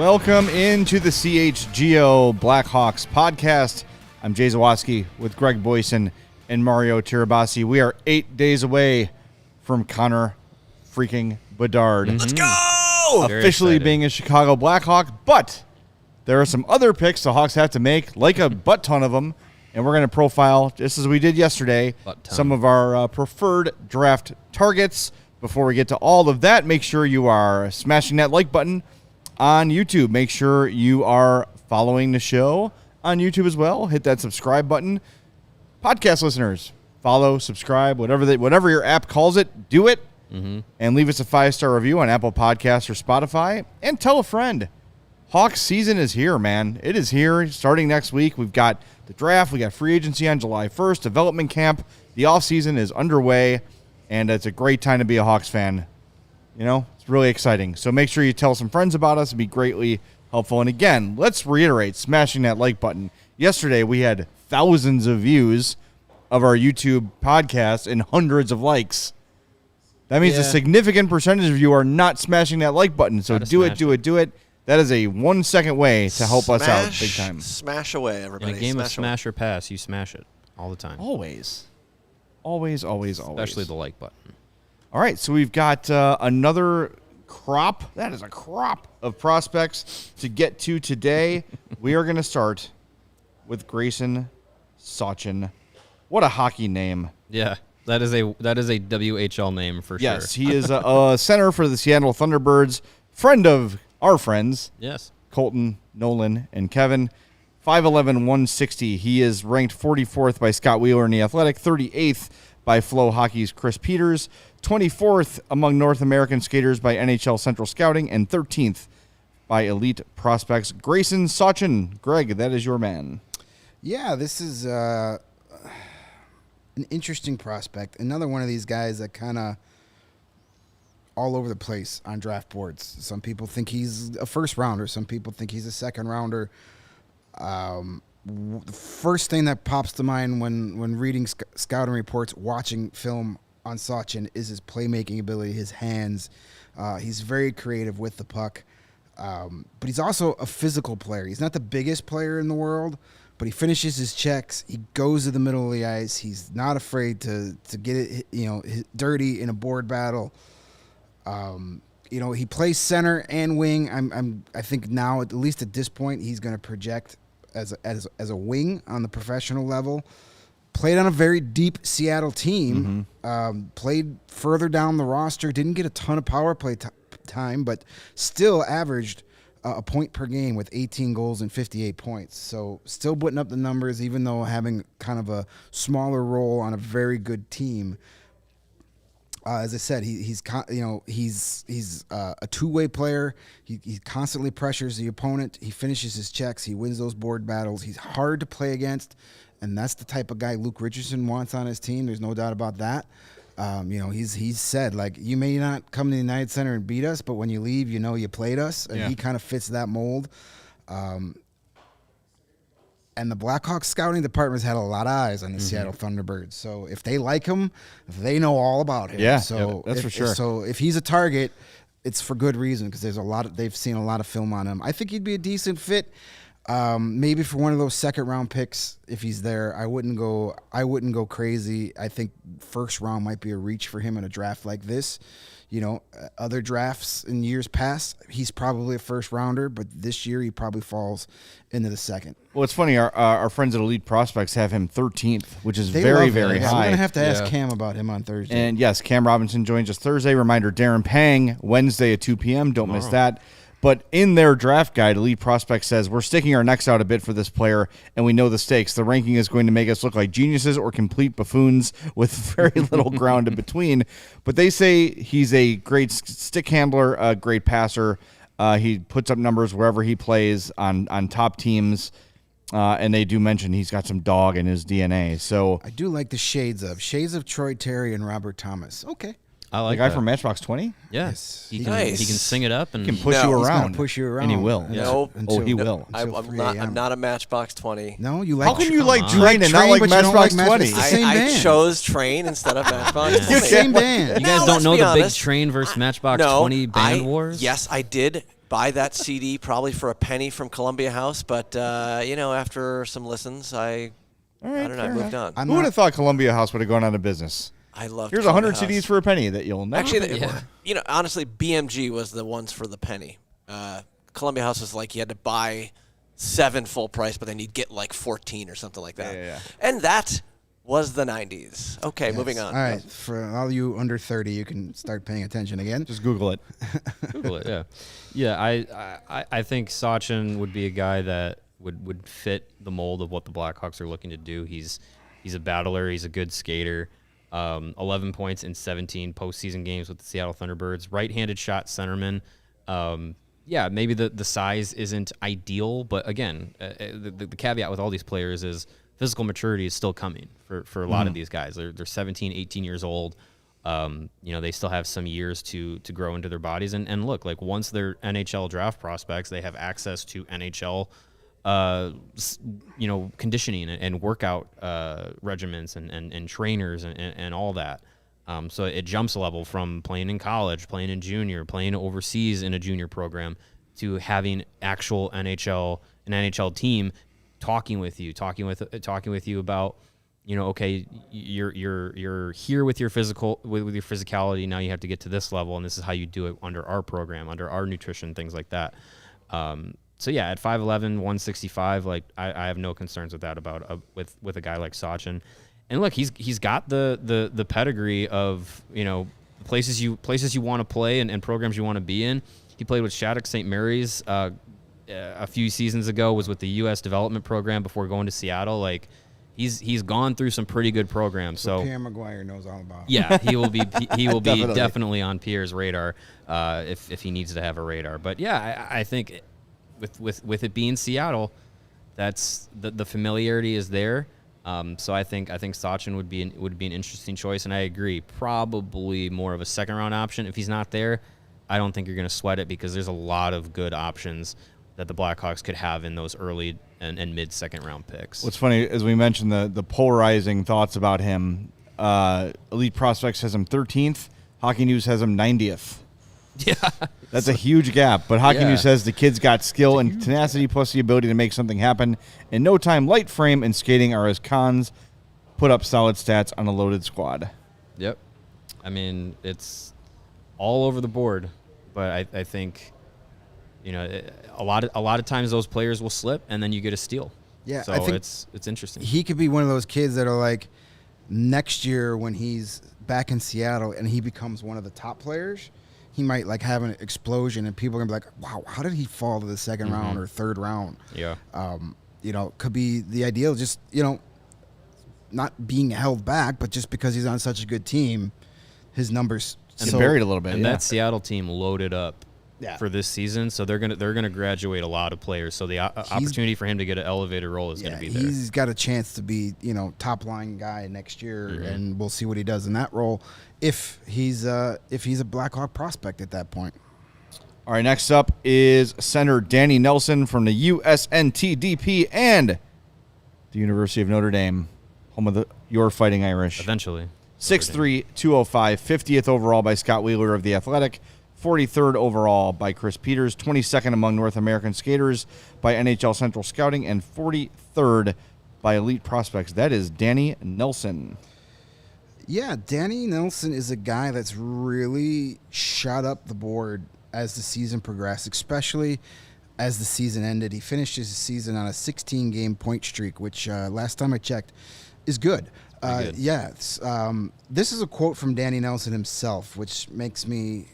Welcome into the CHGO Blackhawks podcast. I'm Jay Zawaski with Greg Boysen and Mario Tirabassi. We are 8 days away from Connor freaking Bedard. Let's go! Officially being a Chicago Blackhawk, but there are some other picks the Hawks have to make, like a butt ton of them, and we're going to profile, just as we did yesterday, some of our preferred draft targets. Before we get to all of that, make sure you are smashing that like button on YouTube. Make sure you are following the show on YouTube as well. Hit that subscribe button. Podcast listeners, follow, subscribe, whatever your app calls it, do it. And leave us a 5-star review on Apple Podcasts or Spotify. And tell a friend. Hawks season is here, man. It is here starting next week. We've got the draft. We got free agency on July 1st. Development camp. The offseason is underway. And it's a great time to be a Hawks fan. You know, it's really exciting. So make sure you tell some friends about us. It'd be greatly helpful. And again, let's reiterate, smashing that like button. Yesterday, we had thousands of views of our YouTube podcast and hundreds of likes. That means a significant percentage of you are not smashing that like button. So do it. That is a 1 second way to help us out big time. Smash away, everybody. In a game of smash or pass, you smash it all the time. Always. Especially the like button. All right, so we've got another crop. That is a crop of prospects to get to today. We are going to start with Gracyn Sawchyn. What a hockey name. Yeah, that is a WHL name for sure. Yes, he is a center for the Seattle Thunderbirds, friend of our friends. Yes. Colton, Nolan, and Kevin. 5'11", 160. He is ranked 44th by Scott Wheeler in The Athletic, 38th by Flow Hockey's Chris Peters, 24th among North American skaters by NHL Central Scouting, and 13th by Elite Prospects. Gracyn Sawchyn. Greg, that is your man. Yeah, this is an interesting prospect. Another one of these guys that kind of all over the place on draft boards. Some people think he's a first rounder. Some people think he's a second rounder. The first thing that pops to mind when reading scouting reports, watching film on Sawchyn is his playmaking ability, his hands. He's very creative with the puck. But he's also a physical player. He's not the biggest player in the world, but he finishes his checks. He goes to the middle of the ice. He's not afraid to get it, dirty in a board battle. He plays center and wing. I think now, at least at this point, he's going to project as a wing on the professional level. Played on a very deep Seattle team. Played further down the roster. Didn't get a ton of power play time, but still averaged a point per game with 18 goals and 58 points. So still putting up the numbers, even though having kind of a smaller role on a very good team. As I said, he's a two-way player. He constantly pressures the opponent. He finishes his checks. He wins those board battles. He's hard to play against, and that's the type of guy Luke Richardson wants on his team. There's no doubt about that. He's said, like, you may not come to the United Center and beat us, but when you leave, you played us, and he kind of fits that mold. And the Blackhawks scouting department's had a lot of eyes on the Seattle Thunderbirds. So if they like him, they know all about him. Yeah, so that's for sure. So if he's a target, it's for good reason, because they've seen a lot of film on him. I think he'd be a decent fit. Maybe for one of those second round picks if he's there. I wouldn't go crazy. I think first round might be a reach for him in a draft like this. Other drafts in years past, he's probably a first rounder, but this year he probably falls into the second. Well, it's funny. Our friends at Elite Prospects have him 13th, which is very, very high. We're going to have to ask Cam about him on Thursday. And yes, Cam Robinson joins us Thursday. Reminder, Darren Pang, Wednesday at 2 p.m. Don't miss that. But in their draft guide, Elite Prospect says, we're sticking our necks out a bit for this player, and we know the stakes. The ranking is going to make us look like geniuses or complete buffoons with very little ground in between. But they say he's a great stick handler, a great passer. He puts up numbers wherever he plays on top teams. And they do mention he's got some dog in his DNA. So I do like the shades of Troy Terry and Robert Thomas. Okay. I like the guy that. from Matchbox 20? Yes. He Nice. can sing it up and He can push you He's around. gonna push you around. And he will. Nope. He will. I'm not a Matchbox 20. No, you like. How can you like on. Train and not like but you don't Matchbox like 20? It's the same I band. chose Train instead of Matchbox Yeah. 20. Same band. You guys No, don't let's know be the big honest. Train versus Matchbox 20 band wars? Yes, I did buy that CD probably for a penny from Columbia House, but after some listens, I don't know, I moved on. Who would have thought Columbia House would have gone out of business? I love. Here's 100 CDs for a penny that you'll never Actually, pay for. honestly, BMG was the ones for the penny. Columbia House was like you had to buy 7 full price, but then you'd get like 14 or something like that. Yeah. And that was the 90s. Okay, moving on. All right, for all you under 30, you can start paying attention again. Just Google it. Google it, yeah. Yeah, I think Sawchyn would be a guy that would fit the mold of what the Blackhawks are looking to do. He's a battler. He's a good skater. 11 points in 17 postseason games with the Seattle Thunderbirds. Right-handed shot centerman. Maybe the size isn't ideal, but again, the caveat with all these players is physical maturity is still coming for a lot of these guys. They're 17, 18 years old. They still have some years to grow into their bodies. And look, like once they're NHL draft prospects, they have access to NHL conditioning and workout regimens and trainers and all that. So it jumps a level from playing in college, playing in junior, playing overseas in a junior program to having actual an NHL team talking with you about, okay, you're here with your with your physicality. Now you have to get to this level, and this is how you do it under our program, under our nutrition, things like that. So yeah, at 5'11", 165, like I have no concerns with that with a guy like Sawchyn. And look, he's got the pedigree of places you want to play and programs you want to be in. He played with Shattuck St. Mary's a few seasons ago. Was with the U.S. development program before going to Seattle. Like he's gone through some pretty good programs. So Pierre McGuire knows all about. Yeah, he will be definitely on Pierre's radar if he needs to have a radar. But yeah, I think with it being Seattle, that's the familiarity is there. So I think Sawchyn would be an interesting choice, and I agree, probably more of a second round option. If he's not there, I don't think you're going to sweat it because there's a lot of good options that the Blackhawks could have in those early and mid second round picks. What's funny, as we mentioned the polarizing thoughts about him, Elite Prospects has him 13th, Hockey News has him 90th. Yeah. That's a huge gap, but Hockey News says the kid's got skill and tenacity plus the ability to make something happen. In no time, light frame and skating are his cons. Put up solid stats on a loaded squad. Yep. I mean, it's all over the board, but I think a lot of times those players will slip and then you get a steal. Yeah, so I think it's interesting. He could be one of those kids that are like next year when he's back in Seattle and he becomes one of the top players, he might like have an explosion and people are gonna be like, wow, how did he fall to the second round or third round? Yeah. Could be the ideal, just, not being held back, but just because he's on such a good team, his numbers buried a little bit. And that Seattle team loaded up Yeah. for this season, so they're gonna graduate a lot of players. So the opportunity for him to get an elevator role is gonna be there. He's got a chance to be, top line guy next year, and we'll see what he does in that role if he's a Blackhawk prospect at that point. All right, next up is center Danny Nelson from the USNTDP and the University of Notre Dame, home of your Fighting Irish. Eventually. 6'3", 205, 50th overall by Scott Wheeler of The Athletic, 43rd overall by Chris Peters, 22nd among North American skaters by NHL Central Scouting, and 43rd by Elite Prospects. That is Danny Nelson. Yeah, Danny Nelson is a guy that's really shot up the board as the season progressed, especially as the season ended. He finished his season on a 16-game point streak, which last time I checked is good. Yeah, this is a quote from Danny Nelson himself, which makes me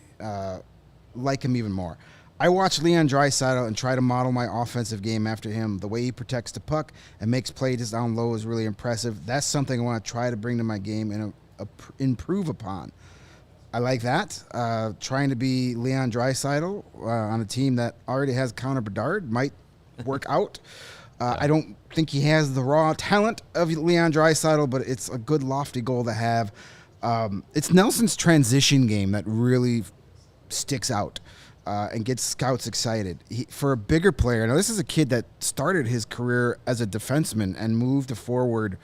like him even more. I watch Leon Draisaitl and try to model my offensive game after him. The way he protects the puck and makes plays down low is really impressive. That's something I want to try to bring to my game and improve upon. I like that. Trying to be Leon Draisaitl on a team that already has Connor Bedard might work out. I don't think he has the raw talent of Leon Draisaitl, but it's a good lofty goal to have. It's Nelson's transition game that really sticks out and gets scouts excited. For a bigger player, now this is a kid that started his career as a defenseman and moved to forward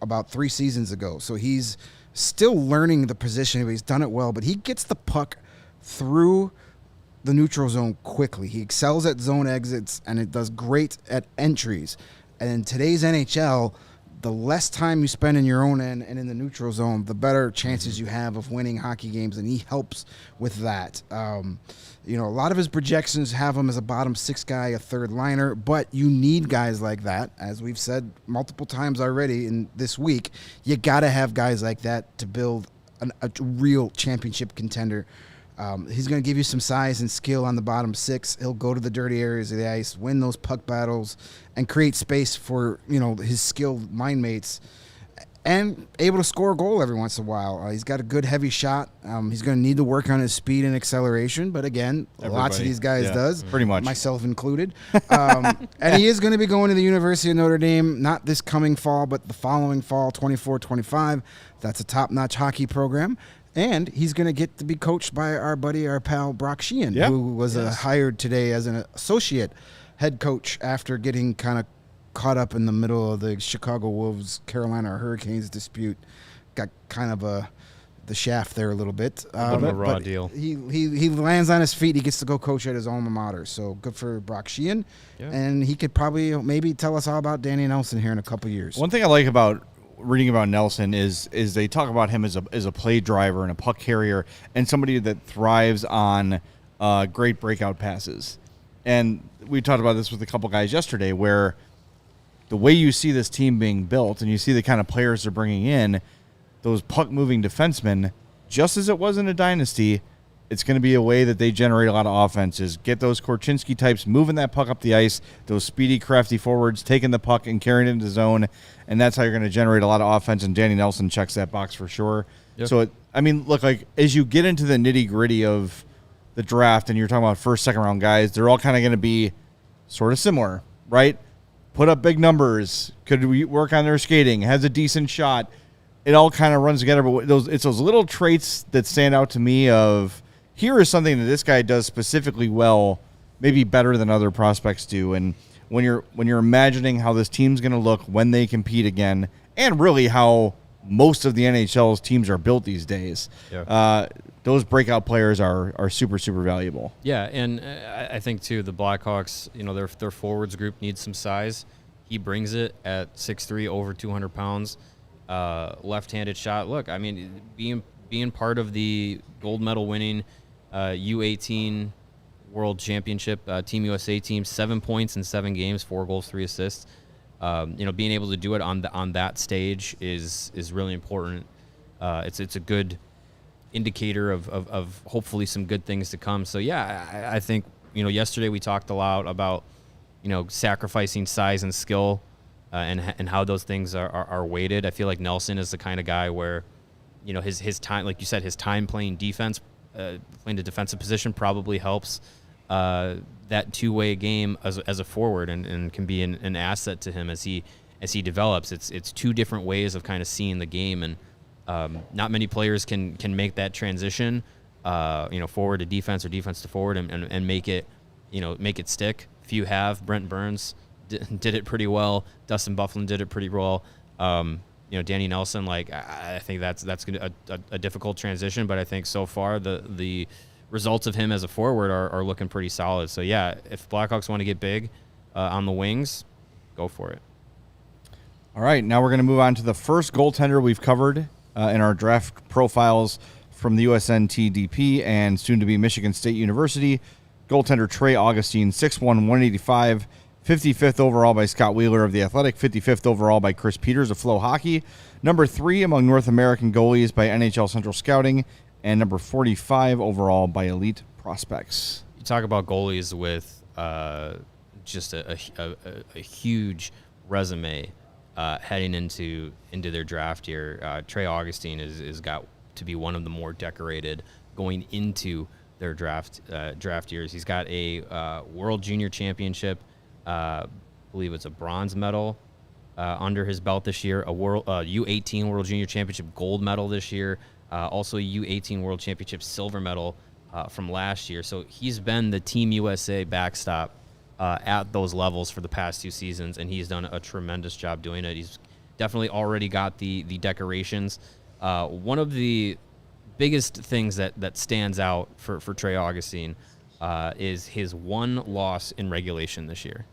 about 3 seasons ago. So he's still learning the position. He's done it well, but he gets the puck through the neutral zone quickly. He excels at zone exits, and it does great at entries. And in today's NHL, the less time you spend in your own end and in the neutral zone, the better chances you have of winning hockey games, and he helps with that. A lot of his projections have him as a bottom six guy, a third liner, but you need guys like that. As we've said multiple times already in this week, you got to have guys like that to build a real championship contender. He's going to give you some size and skill on the bottom six. He'll go to the dirty areas of the ice, win those puck battles, and create space for his skilled line mates, and able to score a goal every once in a while. He's got a good heavy shot. He's going to need to work on his speed and acceleration, but again, lots of these guys does, pretty much, myself included. And he is going to be going to the University of Notre Dame, not this coming fall, but the following fall, 24-25. That's a top-notch hockey program. And he's going to get to be coached by our pal Brock Sheehan, who was hired today as an associate head coach after getting kind of caught up in the middle of the Chicago Wolves Carolina Hurricanes dispute. Got kind of the shaft there a little bit. A raw deal. He lands on his feet. He gets to go coach at his alma mater. So good for Brock Sheehan. Yeah. And he could probably maybe tell us all about Danny Nelson here in a couple years. One thing I like about reading about Nelson is they talk about him as a play driver and a puck carrier and somebody that thrives on great breakout passes. And we talked about this with a couple guys yesterday, where the way you see this team being built and you see the kind of players they're bringing in, those puck-moving defensemen, just as it was in a dynasty, it's going to be a way that they generate a lot of offenses. Get those Korchinski types moving that puck up the ice, those speedy, crafty forwards taking the puck and carrying it into the zone, and that's how you're going to generate a lot of offense, and Danny Nelson checks that box for sure. Yep. So, look, like as you get into the nitty-gritty of the draft and you're talking about first, second-round guys, they're all kind of going to be sort of similar, right? Put up big numbers, could we work on their skating, has a decent shot. It all kind of runs together, but it's those little traits that stand out to me of, here is something that this guy does specifically well, maybe better than other prospects do. And when you're imagining how this team's going to look when they compete again, and really how most of the NHL's teams are built these days, those breakout players are super, super valuable. Yeah, and I think, too, the Blackhawks, their forwards group needs some size. He brings it at 6'3", over 200 pounds, left-handed shot. Look, being part of the gold medal winning U18 World Championship Team USA team, 7 points in 7 games, 4 goals, 3 assists. Being able to do it on that stage is really important. It's a good indicator of hopefully some good things to come. So yeah, I think yesterday we talked a lot about sacrificing size and skill and how those things are weighted. I feel like Nelson is the kind of guy where his time, like you said, his time playing defense, playing the defensive position probably helps that two-way game as a forward and can be an asset to him as he develops. It's two different ways of kind of seeing the game, and not many players can make that transition, forward to defense or defense to forward and make it stick. Few have. Brent Burns did it pretty well. Dustin Byfuglien did it pretty well. Danny Nelson, I think that's a difficult transition, but I think so far the results of him as a forward are looking pretty solid. So yeah, if Blackhawks want to get big on the wings, go for it. All right, now we're going to move on to the first goaltender we've covered in our draft profiles from the USNTDP and soon-to-be Michigan State University. Goaltender Trey Augustine, 6'1", 185, 55th overall by Scott Wheeler of The Athletic, 55th overall by Chris Peters of Flow Hockey, number 3 among North American goalies by NHL Central Scouting, and number 45 overall by Elite Prospects. You talk about goalies with just a huge resume heading into their draft year. Trey Augustine is got to be one of the more decorated going into their draft years. He's got a World Junior Championship, I believe it's a bronze medal under his belt this year, a U18 World Junior Championship gold medal this year, also a U18 World Championship silver medal from last year. So he's been the Team USA backstop at those levels for the past 2 seasons, and he's done a tremendous job doing it. He's definitely already got the decorations. One of the biggest things that stands out for Trey Augustine is his one loss in regulation this year.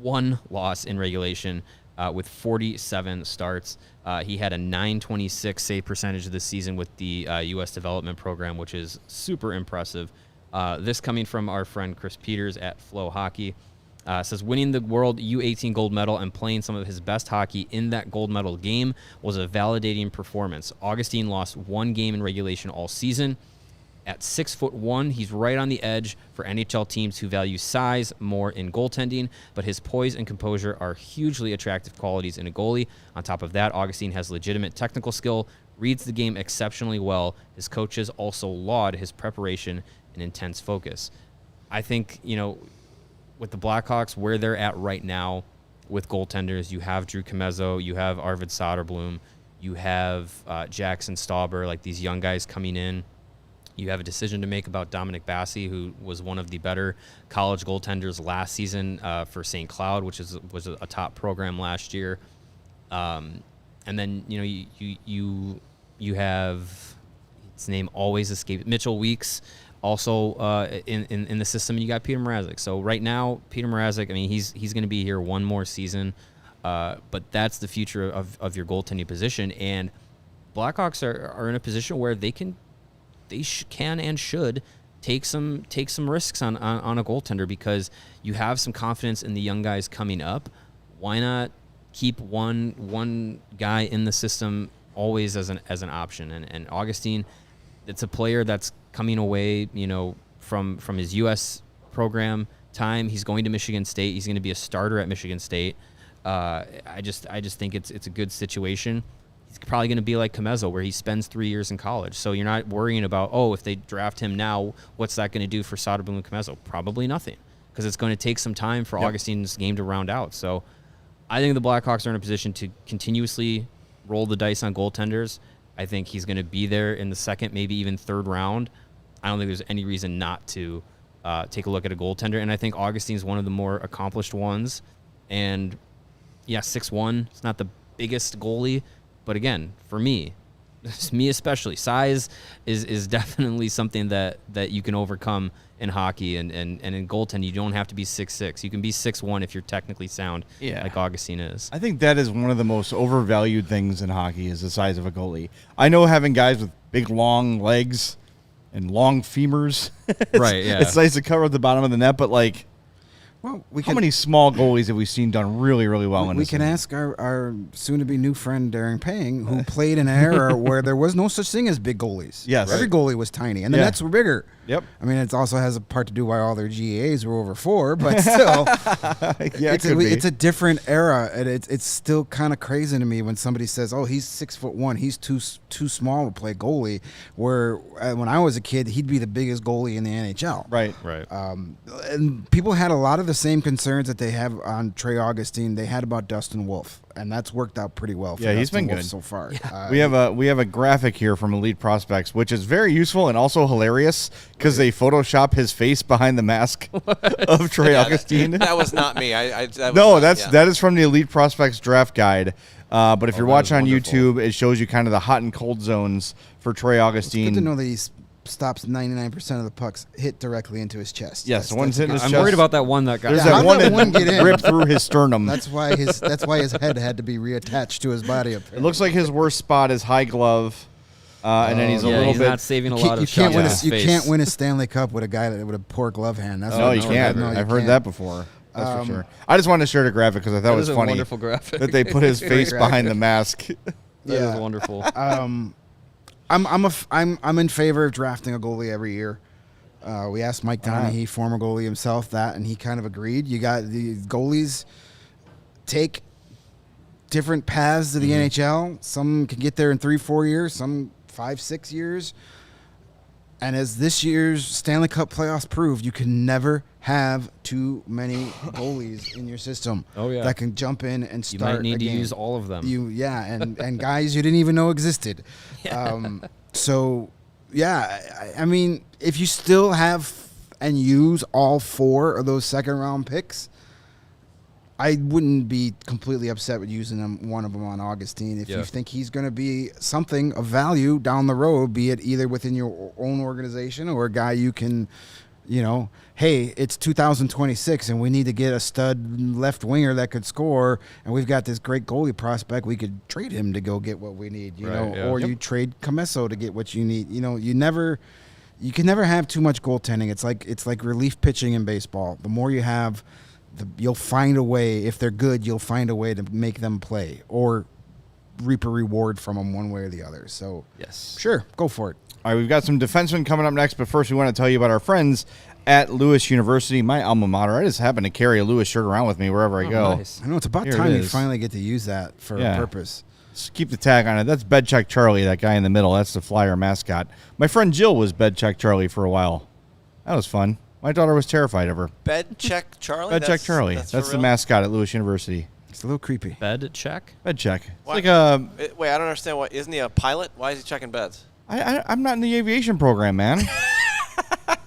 One loss in regulation with 47 starts. He had a .926 save percentage this season with the U.S. Development Program, which is super impressive. This coming from our friend Chris Peters at Flow Hockey. Says winning the World U18 gold medal and playing some of his best hockey in that gold medal game was a validating performance. Augustine lost one game in regulation all season. At 6'1", he's right on the edge for NHL teams who value size more in goaltending, but his poise and composure are hugely attractive qualities in a goalie. On top of that, Augustine has legitimate technical skill, reads the game exceptionally well. His coaches also laud his preparation and intense focus. I think, with the Blackhawks, where they're at right now with goaltenders, you have Drew Comezzo, you have Arvid Soderblom, you have Jackson Stauber, like these young guys coming in. You have a decision to make about Dominic Bassi, who was one of the better college goaltenders last season for St. Cloud, which was a top program last year. And then you have, its name always escapes, Mitchell Weeks, also in the system, and you got Peter Mrazek. So right now, Peter Mrazek, he's going to be here one more season, but that's the future of your goaltending position. And Blackhawks are in a position where they can and should take some risks on a goaltender, because you have some confidence in the young guys coming up. Why not keep one guy in the system always as an option? And Augustine, it's a player that's coming away, from his U.S. program time. He's going to Michigan State. He's going to be a starter at Michigan State. I just think it's a good situation. He's probably going to be like Comezzo, where he spends 3 years in college. So you're not worrying about, if they draft him now, what's that going to do for Soderblom and Comezzo? Probably nothing, because it's going to take some time for Augustine's game to round out. So I think the Blackhawks are in a position to continuously roll the dice on goaltenders. I think he's going to be there in the second, maybe even third round. I don't think there's any reason not to take a look at a goaltender. And I think Augustine's one of the more accomplished ones. And, 6'1", it's not the biggest goalie. But again, for me especially, size is definitely something that you can overcome in hockey, and in goaltending, you don't have to be 6'6". You can be 6'1" if you're technically sound, like Augustine is. I think that is one of the most overvalued things in hockey, is the size of a goalie. I know having guys with big, long legs and long femurs, it's nice to cover at the bottom of the net, but how many small goalies have we seen done really, really well in this? We can ask our soon-to-be new friend Darren Pang, who played in an era where there was no such thing as big goalies. Yes. Every goalie was tiny, and the nets were bigger. Yep. It also has a part to do why all their GAs were over 4, but still, it's a different era, and it's still kind of crazy to me when somebody says, he's 6'1", he's too small to play goalie, where when I was a kid, he'd be the biggest goalie in the NHL. Right. And people had a lot of the same concerns that they have on Trey Augustine, they had about Dustin Wolf, and that's worked out pretty well for he's been Wolf good so far. We have a graphic here from Elite Prospects, which is very useful and also hilarious, because they Photoshop his face behind the mask of Trey Augustine. That was not me. That is from the Elite Prospects Draft Guide. But if you're watching on YouTube, it shows you kind of the hot and cold zones for Trey Augustine. It's good to know that he stops 99% of the pucks hit directly into his chest. Yes, one's hitting his chest. I'm worried about that one that got. There's that one that ripped through his sternum. That's why his head had to be reattached to his body. Apparently. It looks like his worst spot is high glove. And then he's he's not saving a lot of shots. You can't win a Stanley Cup with a guy with a poor glove hand. You can't. I've heard that before. That's for sure. I just wanted to share the graphic because I thought it was funny. Wonderful graphic. That they put his face behind the mask. That is wonderful. I'm in favor of drafting a goalie every year. We asked Mike Donahue, former goalie himself, that, and he kind of agreed. You got the goalies take different paths to the NHL. Some can get there in 3-4 years, some 5-6 years. And as this year's Stanley Cup playoffs proved, you can never have too many goalies in your system that can jump in and start. You might need to use all of them. And guys you didn't even know existed. If you still have and use all 4 of those second-round picks, I wouldn't be completely upset with using one of them on Augustine. If you think he's going to be something of value down the road, be it either within your own organization or a guy you can, hey, it's 2026 and we need to get a stud left winger that could score, and we've got this great goalie prospect. We could trade him to go get what we need, or you trade Comesso to get what you need. You can never have too much goaltending. It's like relief pitching in baseball. The more you have, you'll find a way. If they're good, you'll find a way to make them play or reap a reward from them one way or the other. So, yes, sure, go for it. All right, we've got some defensemen coming up next, but first we want to tell you about our friends at Lewis University, my alma mater. I just happen to carry a Lewis shirt around with me wherever I go. Nice. I know, it's about time you finally get to use that for a purpose. Just keep the tag on it. That's Bedcheck Charlie, that guy in the middle. That's the Flyer mascot. My friend Jill was Bedcheck Charlie for a while. That was fun. My daughter was terrified of her. Bedcheck Charlie? Bedcheck Charlie. That's the mascot at Lewis University. It's a little creepy. Bed check? Bedcheck. It's Why? like a... Wait, I don't understand. Isn't he a pilot? Why is he checking beds? I'm not in the aviation program, man.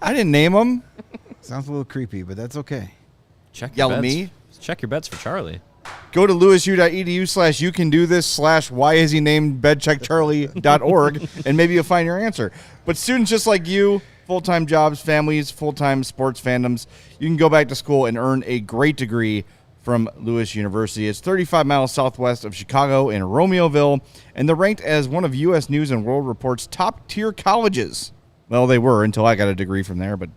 I didn't name him. Sounds a little creepy, but that's okay. Check Yell your at bets. me. Check your bets for Charlie. Go to lewisu.edu/youcandothis/whyishenamedbedcheckcharlie.org and maybe you'll find your answer. But students just like you, full-time jobs, families, full-time sports fandoms, you can go back to school and earn a great degree from Lewis University. It's 35 miles southwest of Chicago in Romeoville, and they're ranked as one of U.S. News and World Report's top-tier colleges. Well, they were until I got a degree from there, but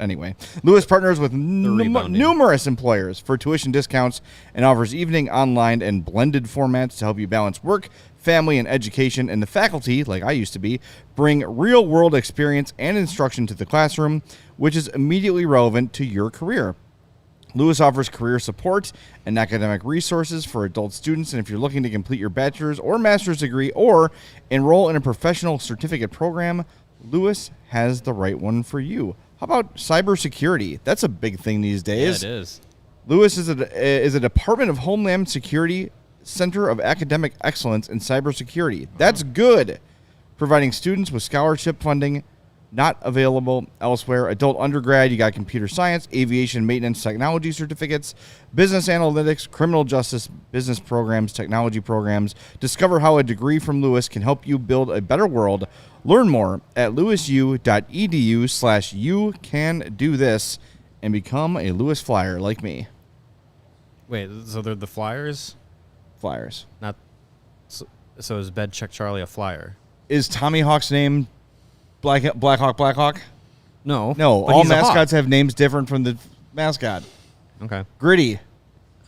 anyway. Lewis partners with numerous employers for tuition discounts and offers evening, online, and blended formats to help you balance work, family, and education. And the faculty, like I used to be, bring real-world experience and instruction to the classroom, which is immediately relevant to your career. Lewis offers career support and academic resources for adult students, and if you're looking to complete your bachelor's or master's degree or enroll in a professional certificate program, Lewis has the right one for you. How about cybersecurity? That's a big thing these days. Yeah, it is. Lewis is a Department of Homeland Security Center of Academic Excellence in Cybersecurity. That's good. Providing students with scholarship funding not available elsewhere. Adult undergrad, you got computer science, aviation maintenance technology certificates, business analytics, criminal justice, business programs, technology programs. Discover how a degree from Lewis can help you build a better world. Learn more at lewisu.edu/you-can-do-this and become a Lewis Flyer like me. Wait, so they're the Flyers? Flyers. Not. So is Bedcheck Charlie a Flyer? Is Tommy Hawk's name Blackhawk? No. No, but all he's a mascots Hawk. have names different from the mascot. Okay. Gritty.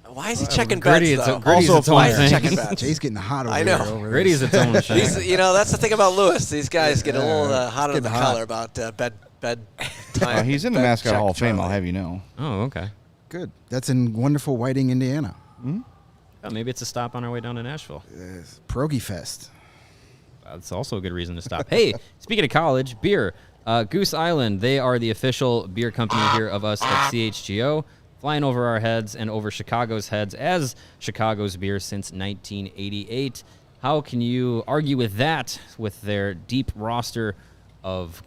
Why is he checking Gritty, beds, though? Gritty's Also its own Why is he thing. checking beds? Jay's getting hot over I know. here. Gritty's its own thing. That's the thing about Lewis. These guys get a little hot under the getting hot. collar about bed time. He's in the Mascot Bedcheck Hall of Fame, Charlie. I'll have you know. Oh, okay. Good. That's in wonderful Whiting, Indiana. Oh, maybe it's a stop on our way down to Nashville. Pierogi Fest. That's also a good reason to stop. Hey, speaking of college, beer. Goose Island, they are the official beer company here of us at CHGO, flying over our heads and over Chicago's heads as Chicago's beer since 1988. How can you argue with that with their deep roster of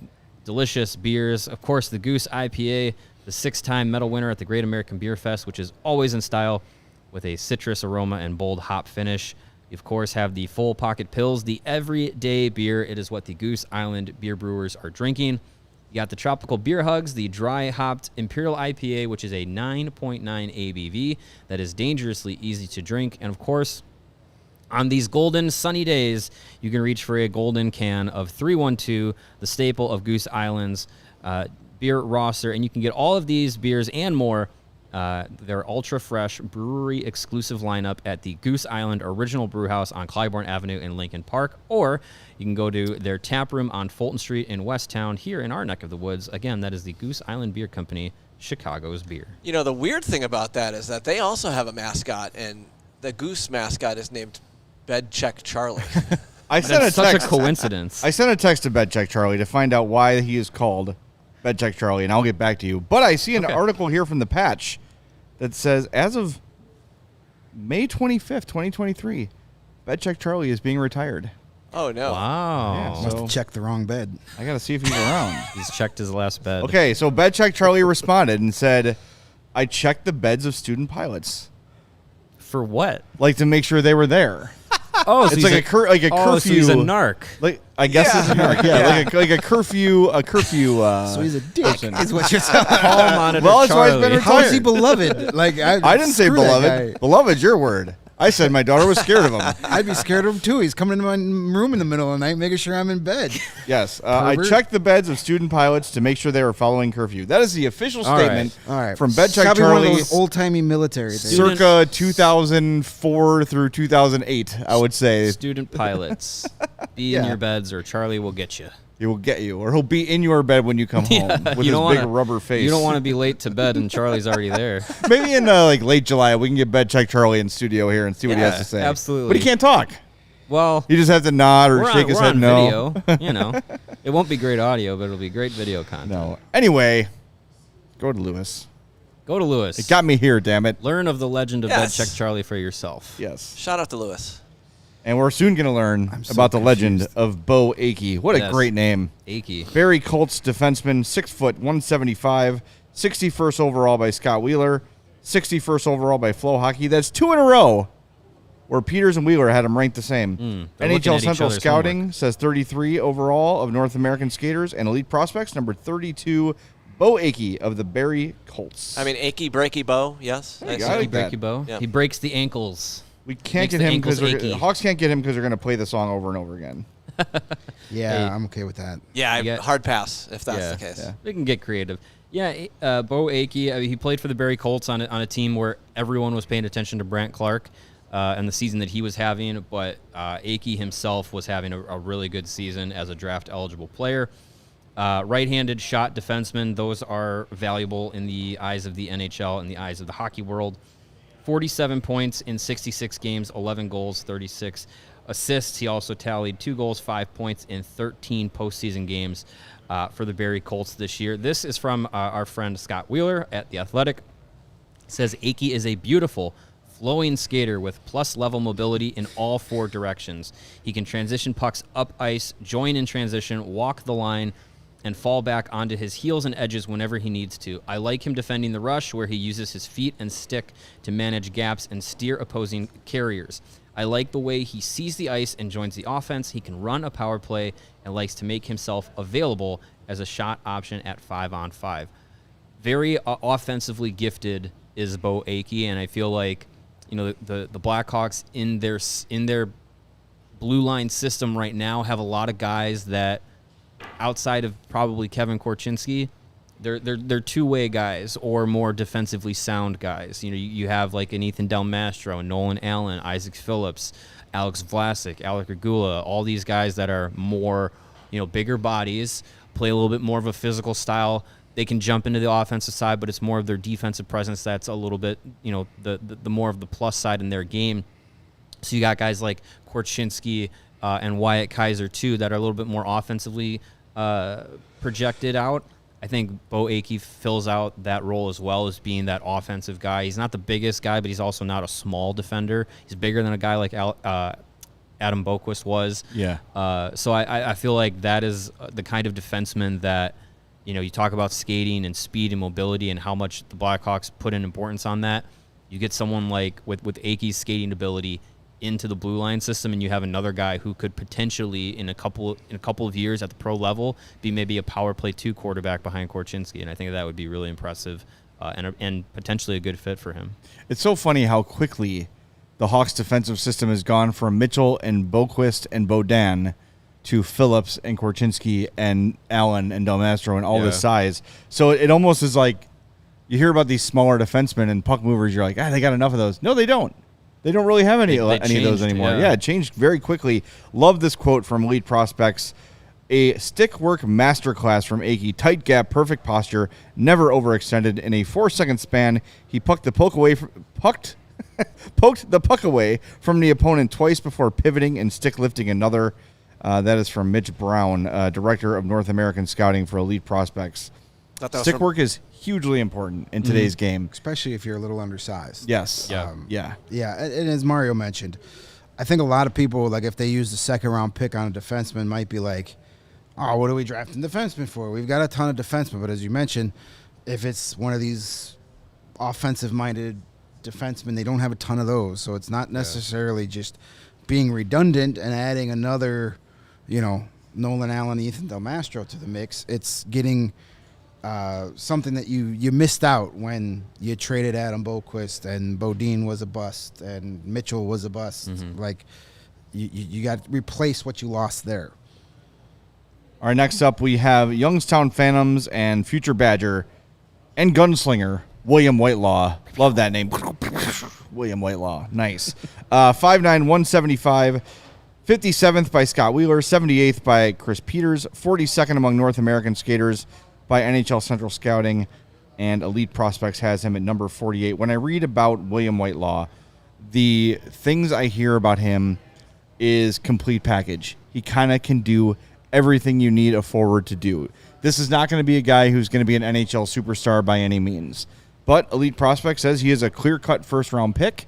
delicious beers? Of course, the Goose IPA, the 6-time medal winner at the Great American Beer Fest, which is always in style with a citrus aroma and bold hop finish. You, of course, have the Full Pocket Pills, the everyday beer. It is what the Goose Island beer brewers are drinking. You got the Tropical Beer Hugs, the dry hopped Imperial IPA, which is a 9.9 ABV that is dangerously easy to drink. And, of course, on these golden sunny days, you can reach for a golden can of 312, the staple of Goose Island's beer roster. And you can get all of these beers and more, their ultra-fresh brewery-exclusive lineup at the Goose Island Original Brewhouse on Clybourne Avenue in Lincoln Park, or you can go to their tap room on Fulton Street in Westtown here in our neck of the woods. Again, that is the Goose Island Beer Company, Chicago's beer. You know, the weird thing about that is that they also have a mascot, and the Goose mascot is named Bedcheck Charlie. I sent That's a such text. a coincidence. I sent a text to Bedcheck Charlie to find out why he is called Bedcheck Charlie, and I'll get back to you. But I see an article here from the Patch that says, as of May 25th, 2023, Bedcheck Charlie is being retired. Oh, no. Wow. Yeah, Must So- have checked the wrong bed. I got to see if he's around. He's checked his last bed. Okay, so Bedcheck Charlie responded and said, I checked the beds of student pilots, For what? like to make sure they were there. Oh, so It's like a curfew. so he's a narc. Like I guess it's a narc. Yeah, like a curfew. So he's a dick, person. is what you're telling me. Call monitor Well, that's why he's been Charlie. How is he retired. beloved? Like I didn't say screw that beloved. guy. Beloved's your word. I said my daughter was scared of him. I'd be scared of him too. He's coming into my room in the middle of the night, making sure I'm in bed. Yes, I Pervert. checked the beds of student pilots to make sure they were following curfew. That is the official All right. statement All right, from Bed Check Gotta be one of Charlie, those old timey military things. Student- circa 2004 through 2008. I would say Student pilots, be in Yeah. your beds or Charlie will get you. he will get you, or he'll be in your bed when you come home with his big rubber face. You don't want to be late to bed and Charlie's already there. Maybe in like late July we can get Bed Check Charlie in studio here and see what he has Yeah, to say. absolutely. But he can't talk. Well, He just has to nod or we're shake on, his we're head on no. video. You know, it won't be great audio, but it'll be great video content. No. Anyway, go to Lewis. Go to Lewis. It got me here, damn it. Learn of the legend of Yes. Bed Check Charlie for yourself. Yes. Shout out to Lewis. And we're soon going to learn I'm so about the legend confused. of Beau Akey. What a Yes. great name. Akey. Barry Colts defenseman, 6 foot, 175, 61st overall by Scott Wheeler, 61st overall by Flow Hockey. That's 2 in a row where Peters and Wheeler had him ranked the same. they're looking NHL at each Central other's Scouting homework. says 33 overall of North American skaters and elite prospects. Number 32, Beau Akey of the Barry Colts. I mean, achy, breaky, bow. Yes. There you I go. see. I like that. Breaky Bow. Yeah. He breaks the ankles. we can't makes get the him because ankles achy. Hawks can't get him because they're going to play the song over and over again. Yeah, Hey. I'm okay with that. Yeah, You get- hard pass if that's Yeah. the case. Yeah. They can get creative. Yeah, Beau Akey, I mean, he played for the Barry Colts on a team where everyone was paying attention to Brant Clark and the season that he was having, but Akey himself was having a really good season as a draft-eligible player. Right-handed shot defenseman, those are valuable in the eyes of the NHL and the eyes of the hockey world. 47 points in 66 games, 11 goals, 36 assists. He also tallied 2 goals, 5 points in 13 postseason games for the Barry Colts this year. This is from our friend Scott Wheeler at The Athletic. Says Akey is a beautiful, flowing skater with plus-level mobility in all 4 directions. He can transition pucks up ice, join in transition, walk the line, and fall back onto his heels and edges whenever he needs to. I like him defending the rush, where he uses his feet and stick to manage gaps and steer opposing carriers. I like the way he sees the ice and joins the offense. He can run a power play and likes to make himself available as a shot option at 5-on-5. Very offensively gifted is Beau Akey, and I feel like the Blackhawks in their blue line system right now have a lot of guys that, outside of probably Kevin Korchinski, they're two-way guys or more defensively sound guys. You have like an Ethan Del Mastro, Nolan Allen, Isaac Phillips, Alex Vlasic, Alec Regula, all these guys that are more, bigger bodies, play a little bit more of a physical style. They can jump into the offensive side, but it's more of their defensive presence that's a little bit, the more of the plus side in their game. So you got guys like Korchinski and Wyatt Kaiser, too, that are a little bit more offensively projected out. I think Beau Akey fills out that role as well as being that offensive guy. He's not the biggest guy, but he's also not a small defender. He's bigger than a guy like Adam Boquist was. Yeah. So I feel like that is the kind of defenseman that, you talk about skating and speed and mobility and how much the Blackhawks put an importance on that. You get someone like with Akey's skating ability into the blue line system, and you have another guy who could potentially in a couple of years at the pro level be maybe a power play 2 quarterback behind Korchinski, and I think that would be really impressive and potentially a good fit for him. It's so funny how quickly the Hawks defensive system has gone from Mitchell and Boquist and Beaudin to Phillips and Korchinski and Allen and Del Mastro and all this size. So it almost is like you hear about these smaller defensemen and puck movers, you're like, they got enough of those. No, they don't. They don't really have any They of those changed, anymore. yeah. Yeah, it changed very quickly. Love this quote from Elite Prospects. A stick work masterclass from Akey. Tight gap, perfect posture, never overextended. In a 4-second span, he poked the puck away from the opponent twice before pivoting and stick lifting another. That is from Mitch Brown, Director of North American Scouting for Elite Prospects. Thought that was Stick from- work is hugely important in today's game. Especially if you're a little undersized. Yes. Yeah. Yeah. Yeah, and as Mario mentioned, I think a lot of people, like if they use the 2nd-round pick on a defenseman, might be like, oh, what are we drafting defensemen for? We've got a ton of defensemen. But as you mentioned, if it's one of these offensive-minded defensemen, they don't have a ton of those. So it's not necessarily just being redundant and adding another, Nolan Allen, Ethan Del Mastro to the mix. It's getting something that you missed out when you traded Adam Boquist and Bodine was a bust and Mitchell was a bust. Like, you got to replace what you lost there. All right, next up we have Youngstown Phantoms and future Badger and gunslinger William Whitelaw. Love that name. William Whitelaw. Nice. 5'9", 175. 57th by Scott Wheeler. 78th by Chris Peters. 42nd among North American skaters by NHL Central Scouting. And Elite Prospects has him at number 48. When I read about William Whitelaw, the things I hear about him is complete package. He kind of can do everything you need a forward to do. This is not going to be a guy who's going to be an NHL superstar by any means. But Elite Prospect says he is a clear-cut first-round pick.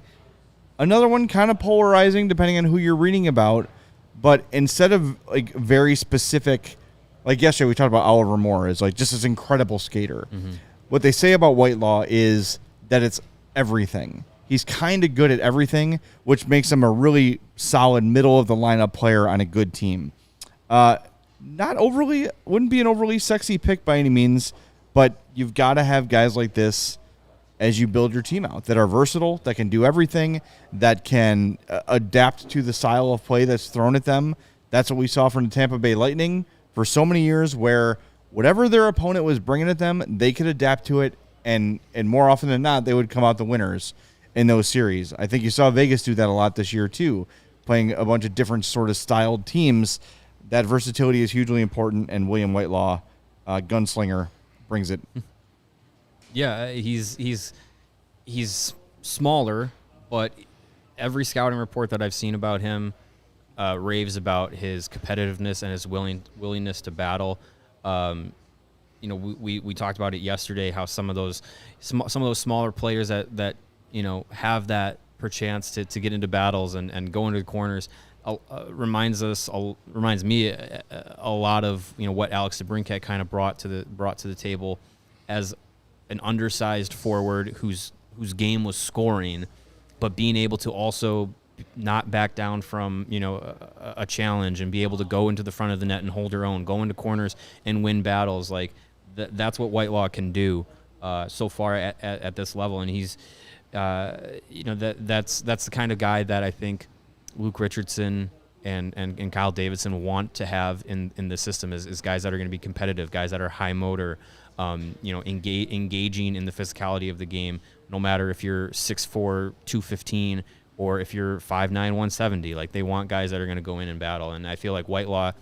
Another one kind of polarizing depending on who you're reading about. But instead of like very specific, like yesterday we talked about Oliver Moore as like just this incredible skater. What they say about Whitelaw is that it's everything. He's kind of good at everything, which makes him a really solid middle-of-the-lineup player on a good team. Wouldn't be an overly sexy pick by any means, but you've got to have guys like this as you build your team out that are versatile, that can do everything, that can adapt to the style of play that's thrown at them. That's what we saw from the Tampa Bay Lightning for so many years, where whatever their opponent was bringing at them, they could adapt to it, and more often than not, they would come out the winners in those series. I think you saw Vegas do that a lot this year too, playing a bunch of different sort of styled teams. That versatility is hugely important, and William Whitelaw, gunslinger, brings it. Yeah, he's smaller, but every scouting report that I've seen about him raves about his competitiveness and his willingness to battle. We talked about it yesterday, how some of those smaller players that have that perchance to get into battles and go into the corners. Reminds me a lot of what Alex DeBrincat kind of brought to the table as an undersized forward whose game was scoring, but being able to also not back down from a challenge and be able to go into the front of the net and hold her own, go into corners and win battles. Like that's what Whitelaw can do so far at this level, and he's that's the kind of guy that I think Luke Richardson and Kyle Davidson want to have in the system is guys that are going to be competitive, guys that are high motor, engaging in the physicality of the game, no matter if you're 6'4", 215, or if you're 5'9", 170. Like, they want guys that are going to go in and battle, and I feel like Whitelaw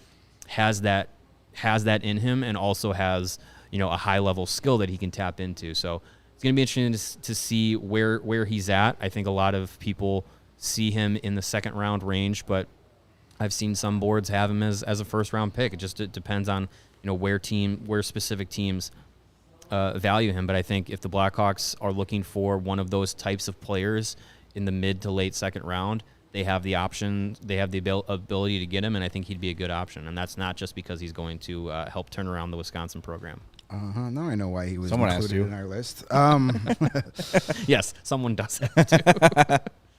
has that in him, and also has a high level skill that he can tap into. So it's going to be interesting to see where he's at. I think a lot of people see him in the second round range, but I've seen some boards have him as a first round pick. It depends on where specific teams value him. But I think if the Blackhawks are looking for one of those types of players in the mid to late second round, they have the option, they have the ability to get him, and I think he'd be a good option. And that's not just because he's going to help turn around the Wisconsin program. Now I know why he was included in our list. Yes, someone does that too.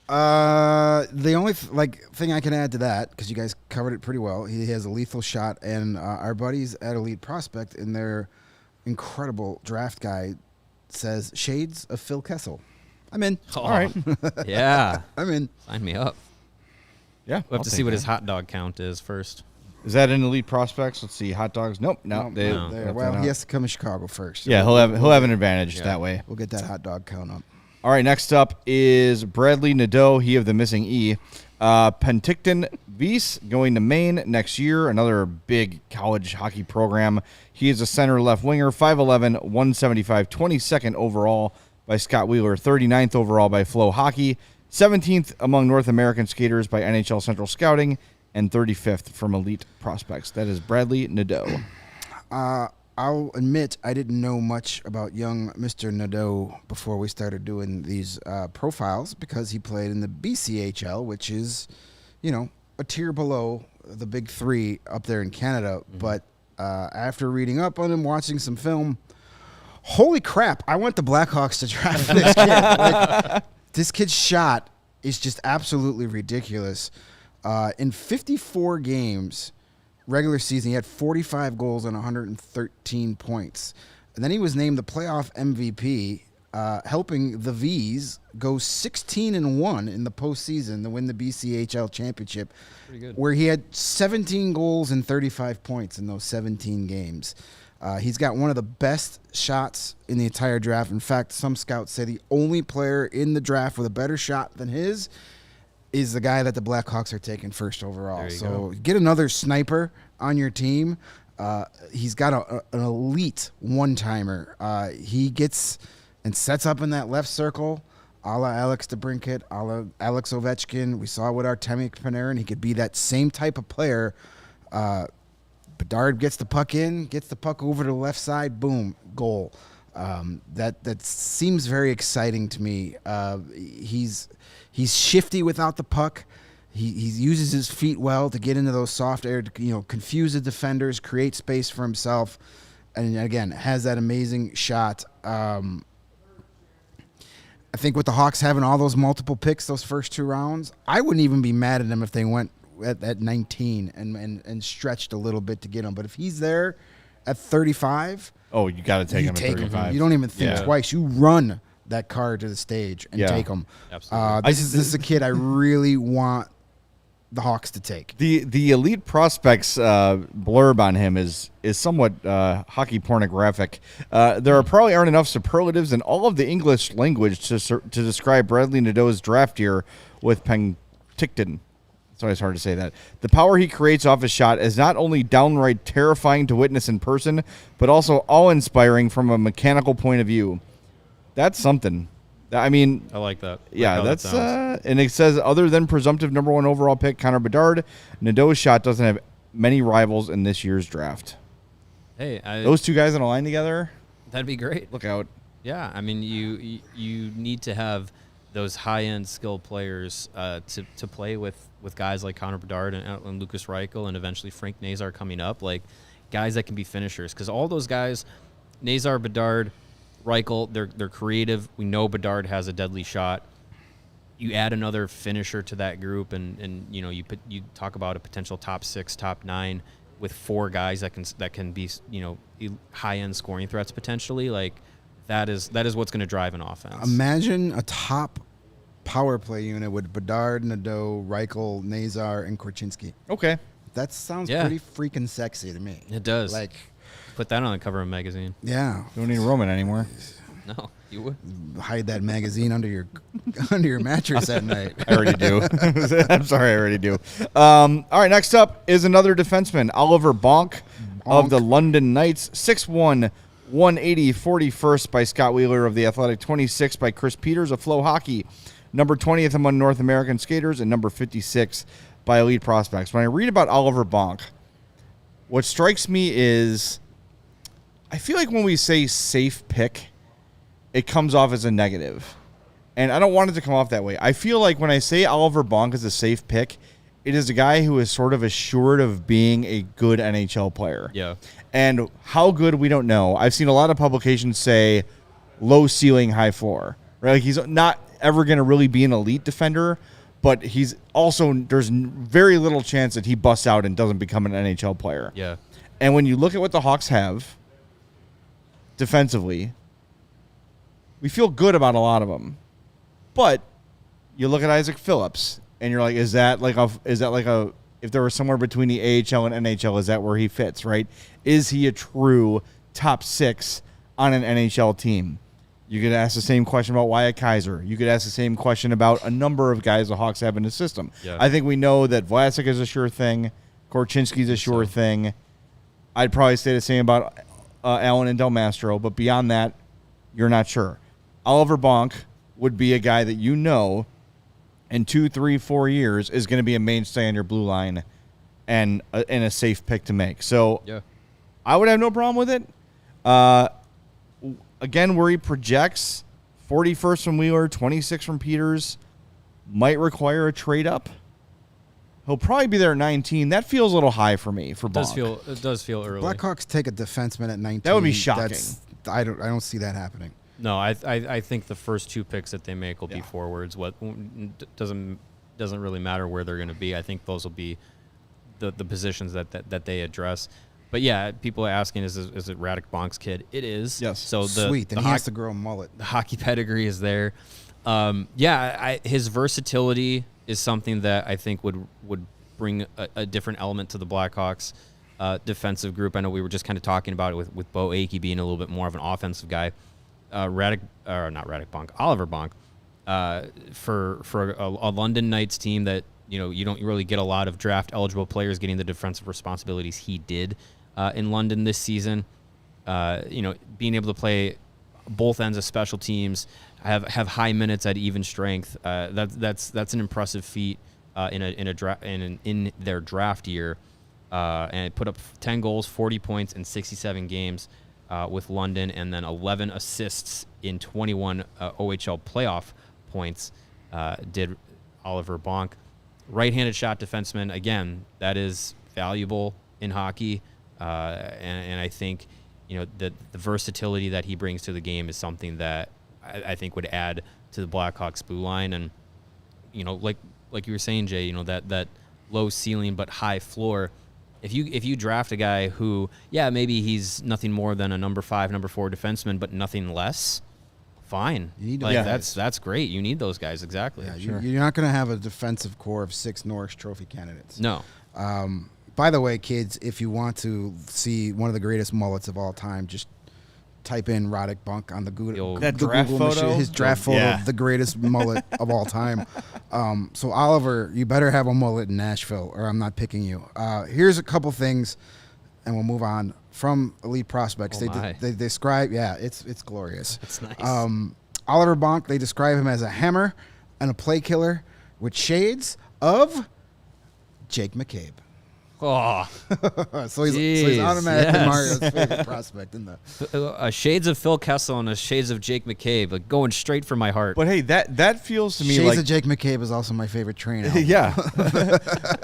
The only thing I can add to that, because you guys covered it pretty well, he has a lethal shot, and our buddies at Elite Prospect in their incredible draft guide says shades of Phil Kessel. I'm in. Oh, all right. Yeah. I'm in. Sign me up. Yeah. We'll have to see what his hot dog count is first. Is that in Elite Prospects? Let's see. Hot dogs? Nope. No. Well, he has to come to Chicago first. So yeah, he'll have an advantage that way. We'll get that hot dog count up. All right, next up is Bradley Nadeau, he of the missing E. Penticton Vies going to Maine next year, another big college hockey program. He is a center left winger, 5'11", 175, 22nd overall by Scott Wheeler, 39th overall by Flow Hockey, 17th among North American skaters by NHL Central Scouting, and 35th from Elite Prospects. That is Bradley Nadeau. I'll admit I didn't know much about young Mr. Nadeau before we started doing these profiles, because he played in the BCHL, which is, a tier below the big three up there in Canada. Mm-hmm. But after reading up on him, watching some film, holy crap, I want the Blackhawks to draft this kid. This kid's shot is just absolutely ridiculous. In 54 games, regular season, he had 45 goals and 113 points. And then he was named the playoff MVP, helping the Vs go 16-1 in the postseason to win the BCHL championship, Pretty good. where he had 17 goals and 35 points in those 17 games. He's got one of the best shots in the entire draft. In fact, some scouts say the only player in the draft with a better shot than his is the guy that the Blackhawks are taking first overall. There you So go. get another sniper on your team. He's got an elite one-timer. He gets and sets up in that left circle, a la Alex DeBrincat, a la Alex Ovechkin. We saw with Artemi Panarin. He could be that same type of player. Bedard gets the puck in, gets the puck over to the left side, boom, goal. That seems very exciting to me. He's shifty without the puck. He uses his feet well to get into those soft air, to, confuse the defenders, create space for himself, and again has that amazing shot. I think with the Hawks having all those multiple picks those first 2 rounds, I wouldn't even be mad at them if they went at 19 and stretched a little bit to get him. But if he's there at 35, Oh, you got to take you him at take 35. him. You don't even think Yeah. twice. You run that car to the stage and Yeah. take him. Absolutely. This is a kid I really want the Hawks to take. The elite prospects blurb on him is somewhat hockey pornographic. There probably aren't enough superlatives in all of the English language to describe Bradley Nadeau's draft year with Penticton. It's always hard to say that. The power he creates off his shot is not only downright terrifying to witness in person, but also awe-inspiring from a mechanical point of view. That's something. I mean, I like that. yeah, Like how that that's sounds. and it says other than presumptive number 1 overall pick Connor Bedard, Nadeau's shot doesn't have many rivals in this year's draft. Hey, Those 2 guys in a line together, that'd be great. look out. Yeah, I mean, you need to have those high-end skilled players to play with guys like Connor Bedard and Lucas Reichel and eventually Frank Nazar coming up, like guys that can be finishers. Because all those guys, Nazar, Bedard, Reichel, they're creative. We know Bedard has a deadly shot. You add another finisher to that group, and you talk about a potential top 6, top 9 with 4 guys that can be high-end scoring threats potentially. Like that is what's going to drive an offense. Imagine a top power play unit with Bedard, Nadeau, Reichel, Nazar, and Korchinski. Okay. That sounds Yeah. pretty freaking sexy to me. It does. Like, Put that on the cover of a magazine. yeah, Don't need Roman anymore. No, you would. hide that magazine under your mattress at night. I already do. I'm sorry, I already do. All right, next up is another defenseman, Oliver Bonk of the London Knights. 6'1", 180, 41st by Scott Wheeler of the Athletic, 26 by Chris Peters of Flow Hockey, number 20th among North American skaters, and number 56 by Elite Prospects. When I read about Oliver Bonk, what strikes me is I feel like when we say safe pick, it comes off as a negative. And I don't want it to come off that way. I feel like when I say Oliver Bonk is a safe pick, it is a guy who is sort of assured of being a good NHL player. Yeah. And how good, we don't know. I've seen a lot of publications say low ceiling, high floor. Right? Like he's not ever going to really be an elite defender, but he's also, there's very little chance that he busts out and doesn't become an NHL player. Yeah. And when you look at what the Hawks have defensively, we feel good about a lot of them. But you look at Isaac Phillips, and you're like, is that like a if there was somewhere between the AHL and NHL, is that where he fits, right? Is he a true top 6 on an NHL team? You could ask the same question about Wyatt Kaiser. You could ask the same question about a number of guys the Hawks have in the system. Yeah. I think we know that Vlasic is a sure thing. Korchinski's a sure thing. I'd probably say the same about Allen and Del Mastro, but beyond that, you're not sure. Oliver Bonk would be a guy that you know in 2, 3, 4 years is going to be a mainstay on your blue line and a safe pick to make. So Yeah. I would have no problem with it. Again, where he projects 41st from Wheeler, 26 from Peters, might require a trade up. He'll probably be there at 19. That feels a little high for me for Bonk. It does feel early. Blackhawks take a defenseman at 19. That would be shocking. I don't see that happening. No, I think the first 2 picks that they make will Yeah. be forwards. What doesn't doesn't really matter where they're going to be. I think those will be the positions that they address. But yeah, people are asking, is it Radek Bonk's kid? It is. Yes. So Sweet. Then he has to grow a mullet. The hockey pedigree is there. His versatility is something that I think would bring a different element to the Blackhawks defensive group. I know we were just kind of talking about it with Beau Akey being a little bit more of an offensive guy. Oliver Bonk, for a London Knights team that you don't really get a lot of draft eligible players getting the defensive responsibilities he did in London this season. Being able to play both ends of special teams, have high minutes at even strength. That's an impressive feat in their draft year, and put up 10 goals, 40 points in 67 games with London, and then 11 assists in 21 OHL playoff points. Did Oliver Bonk. Right-handed shot defenseman, again, that is valuable in hockey, and I think the versatility that he brings to the game is something that I think would add to the Blackhawks blue line. And like you were saying, Jay, that low ceiling but high floor. If you draft a guy who, maybe he's nothing more than a number 5, number 4 defenseman, but nothing less, fine. You need that's great. You need those guys, exactly. Yeah, Sure. You're not going to have a defensive core of 6 Norris Trophy candidates. No. By the way, kids, if you want to see one of the greatest mullets of all time, just type in Radek Bonk on the Google. That draft Google photo? His draft photo of the greatest mullet of all time. So Oliver, you better have a mullet in Nashville, or I'm not picking you. Here's a couple things, and we'll move on from Elite Prospects. They describe, it's glorious. It's nice. Oliver Bonk, they describe him as a hammer and a play killer with shades of Jake McCabe. Oh, so he's automatically Mario's favorite prospect in the shades of Phil Kessel and a shades of Jake McCabe, like going straight for my heart. But hey, that feels to me shades like of Jake McCabe is also my favorite train. yeah.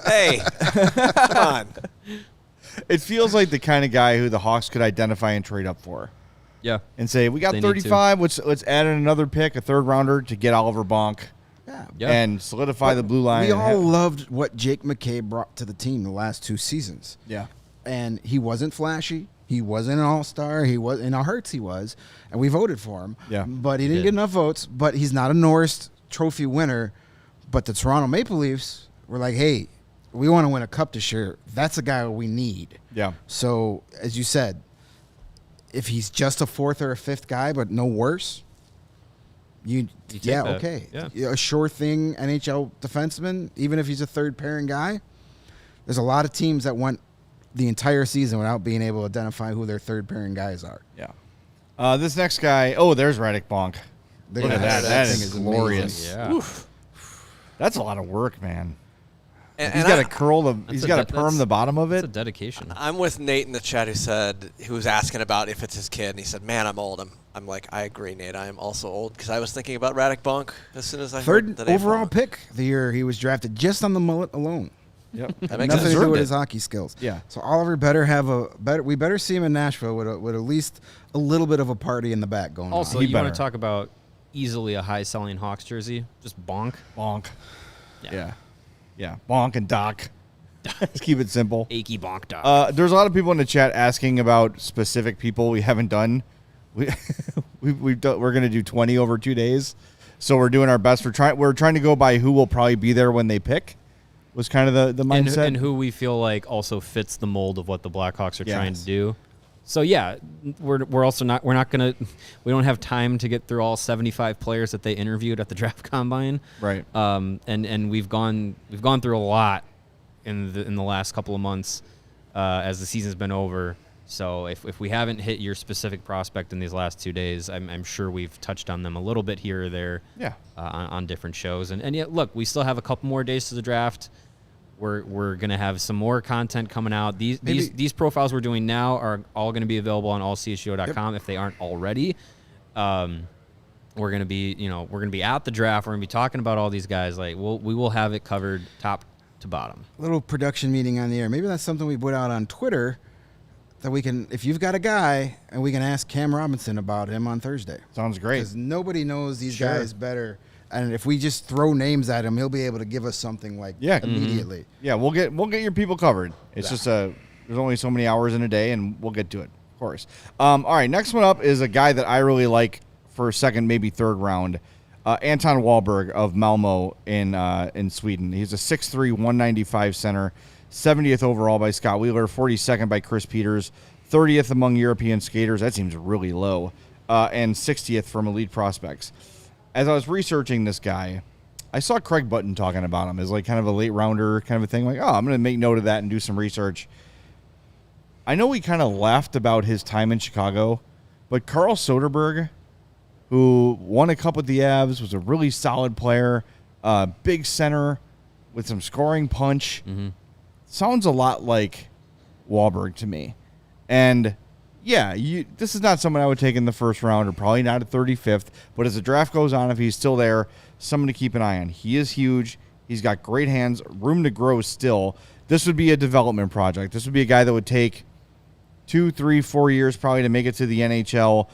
Hey, come on. It feels like the kind of guy who the Hawks could identify and trade up for. Yeah, And say, we got They need 35, let's add in another pick, a third rounder to get Oliver Bonk Yeah. and solidify the blue line. We and all loved what Jake McCabe brought to the team the last 2 seasons. yeah. And he wasn't flashy. He wasn't an all-star. He was in our hearts. He was, and we voted for him. Yeah. But he didn't get enough votes. But he's not a Norris Trophy winner. But the Toronto Maple Leafs were like, "Hey, we want to win a cup this year. That's a guy we need." Yeah. So, as you said, if he's just a 4th or a 5th guy, but no worse, take that. okay. Yeah. A sure thing NHL defenseman, even if he's a 3rd pairing guy. There's a lot of teams that went the entire season without being able to identify who their 3rd pairing guys are. Yeah. This next guy, there's Radek Bonk. Look at that. That thing is glorious. Yeah. Oof. That's a lot of work, man. And He's got to curl he's got to perm that's- the bottom of It's a it. dedication. I'm with Nate in the chat who was asking about if it's his kid, and he said, "Man, I'm old." I'm like, I agree, Nate. I am also old because I was thinking about Radek Bonk as soon as I heard 3rd the name. overall pick the year he was drafted, just on the mullet alone. Yep. That makes Nothing sense. to do with it. his hockey skills. Yeah. So Oliver better have we better see him in Nashville with at least a little bit of a party in the back going Also, on. you want better. to talk about easily a high-selling Hawks jersey? Just Bonk. Bonk. Yeah. Bonk and Doc. Let's keep it simple. Achy Bonk Doc. There's a lot of people in the chat asking about specific people we haven't done. We're going to do 20 over 2 days, so we're doing our best. We're trying to go by who will probably be there when they pick. Was kind of the mindset. and who we feel like also fits the mold of what the Blackhawks are trying to Yes. do. So yeah, we're also not we don't have time to get through all 75 players that they interviewed at the draft combine. Right. And we've gone through a lot in the last couple of months as the season's been over. So if we haven't hit your specific prospect in these last 2 days, I'm sure we've touched on them a little bit here or there. Yeah. On different shows, and yet look, we still have a couple more days to the draft. We're gonna have some more content coming out. These profiles we're doing now are all gonna be available on allchgo.com if they aren't already. We're gonna be at the draft. We're gonna be talking about all these guys. Like we will have it covered top to bottom. Little production meeting on the air. Maybe that's something we put out on Twitter that we can, if you've got a guy, and we can ask Cam Robinson about him on Thursday. Sounds great. Because nobody knows these Sure. guys better And if we just throw names at him, he'll be able to give us something like immediately. Yeah, we'll get your people covered. It's just there's only so many hours in a day, and we'll get to it, of course. All right, next one up is a guy that I really like for second, maybe third round. Anton Wahlberg of Malmö in Sweden. He's a 6'3", 195 center, 70th overall by Scott Wheeler, 42nd by Chris Peters, 30th among European skaters. That seems really low. And 60th from Elite Prospects. As I was researching this guy, I saw Craig Button talking about him as like kind of a late rounder kind of a thing. Like, I'm going to make note of that and do some research. I know we kind of laughed about his time in Chicago, but Carl Soderberg, who won a cup with the Avs, was a really solid player, big center with some scoring punch. Sounds a lot like Wahlberg to me. And yeah, this is not someone I would take in the first round, or probably not at 35th. But as the draft goes on, if he's still there, someone to keep an eye on. He is huge. He's got great hands, room to grow still. This would be a development project. This would be a guy that would take 2, 3, 4 years probably to make it to the NHL,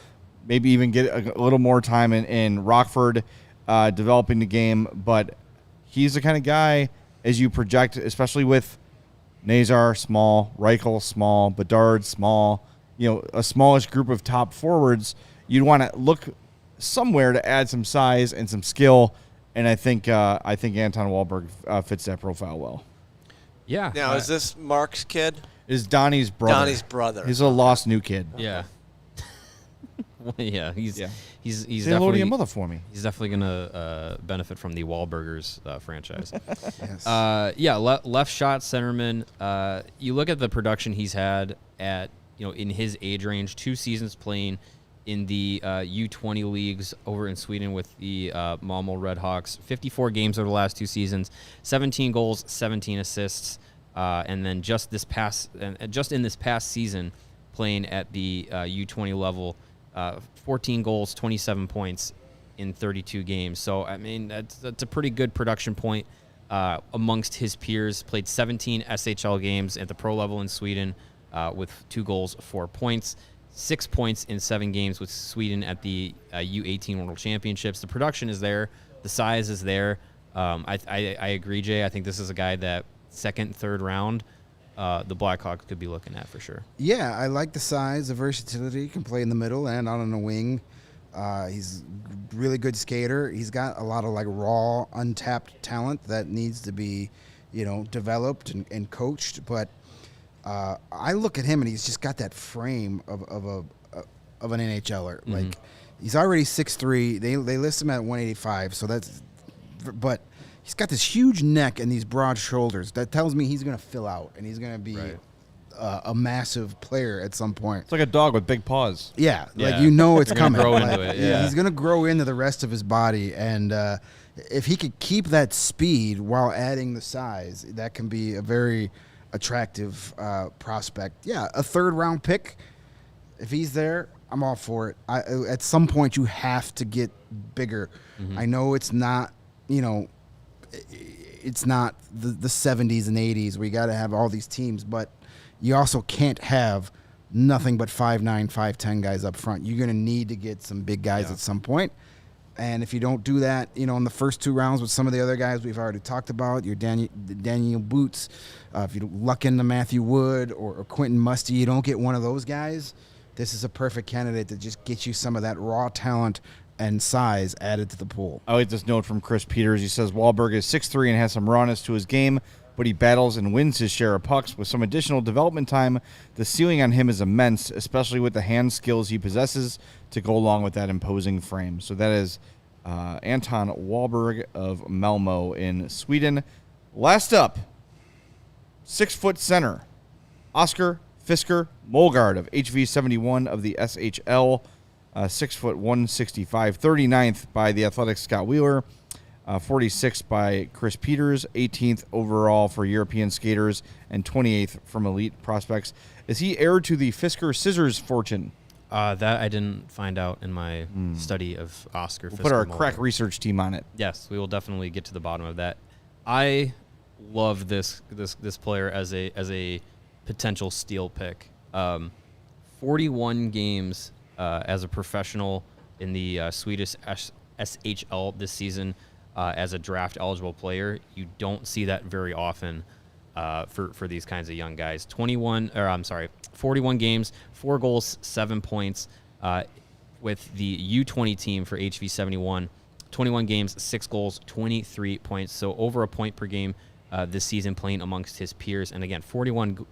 maybe even get a little more time in Rockford developing the game. But he's the kind of guy, as you project, especially with Nazar, small, Reichel, small, Bedard, small, a smallish group of top forwards, you'd want to look somewhere to add some size and some skill, and I think Anton Wahlberg fits that profile well. Yeah. Now, is this Mark's kid? Is Donnie's brother. Donnie's brother. He's a lost new kid. Yeah. Yeah, he's Say definitely hello to your mother for me. He's definitely gonna benefit from the Wahlburgers franchise. Yes. Left shot centerman. You look at the production he's had at in his age range, 2 seasons playing in the U20 leagues over in Sweden with the Malmö Redhawks. 54 games over the last 2 seasons, 17 goals, 17 assists, and then just in this past season, playing at the U20 level. 14 goals, 27 points in 32 games. So, I mean, that's a pretty good production point amongst his peers. Played 17 SHL games at the pro level in Sweden with 2 goals, 4 points. 6 points in 7 games with Sweden at the U18 World Championships. The production is there. The size is there. I agree, Jay. I think this is a guy that second, third round, the Blackhawks could be looking at for sure. Yeah, I like the size, the versatility. He can play in the middle and out on the wing. He's a really good skater. He's got a lot of like raw, untapped talent that needs to be, developed and coached. But I look at him and he's just got that frame of an NHLer. Mm-hmm. Like he's already 6'3". They list him at 185. So but he's got this huge neck and these broad shoulders. That tells me he's going to fill out and he's going to be a massive player at some point. It's like a dog with big paws. Yeah, Yeah. like it's coming. Grow Like, into it, yeah. He's going to grow into the rest of his body, and if he could keep that speed while adding the size, that can be a very attractive prospect. Yeah, a third-round pick, if he's there, I'm all for it. At some point, you have to get bigger. Mm-hmm. I know it's not, it's not the 70s and 80s where you got to have all these teams, but you also can't have nothing but 5'9", 5'10" guys up front. You're going to need to get some big guys at some point. And if you don't do that, in the first 2 rounds with some of the other guys we've already talked about, your Daniel Boots, if you luck into Matthew Wood or Quentin Musty, you don't get one of those guys, this is a perfect candidate to just get you some of that raw talent and size added to the pool. I like this note from Chris Peters. He says Wahlberg is 6'3" and has some rawness to his game, but he battles and wins his share of pucks. With some additional development time, the ceiling on him is immense, especially with the hand skills he possesses to go along with that imposing frame. So that is Anton Wahlberg of Malmö in Sweden. Last up, 6-foot center, Oscar Fisker Mølgaard of HV71 of the SHL. 6 foot 165, 39th by the Athletic Scott Wheeler, 46th by Chris Peters, 18th overall for European skaters, and 28th from Elite Prospects. Is he heir to the Fisker Scissors fortune? That I didn't find out in my study of Oscar. We'll Fisker put our Mølgaard. crack research team on it. Yes, we will definitely get to the bottom of that. I love this player as a potential steal pick. 41 games as a professional in the Swedish SHL this season as a draft eligible player. You don't see that very often for these kinds of young guys. 41 games, 4 goals, 7 points with the U20 team for HV71. 21 games, 6 goals, 23 points. So over a point per game this season playing amongst his peers. And again, 41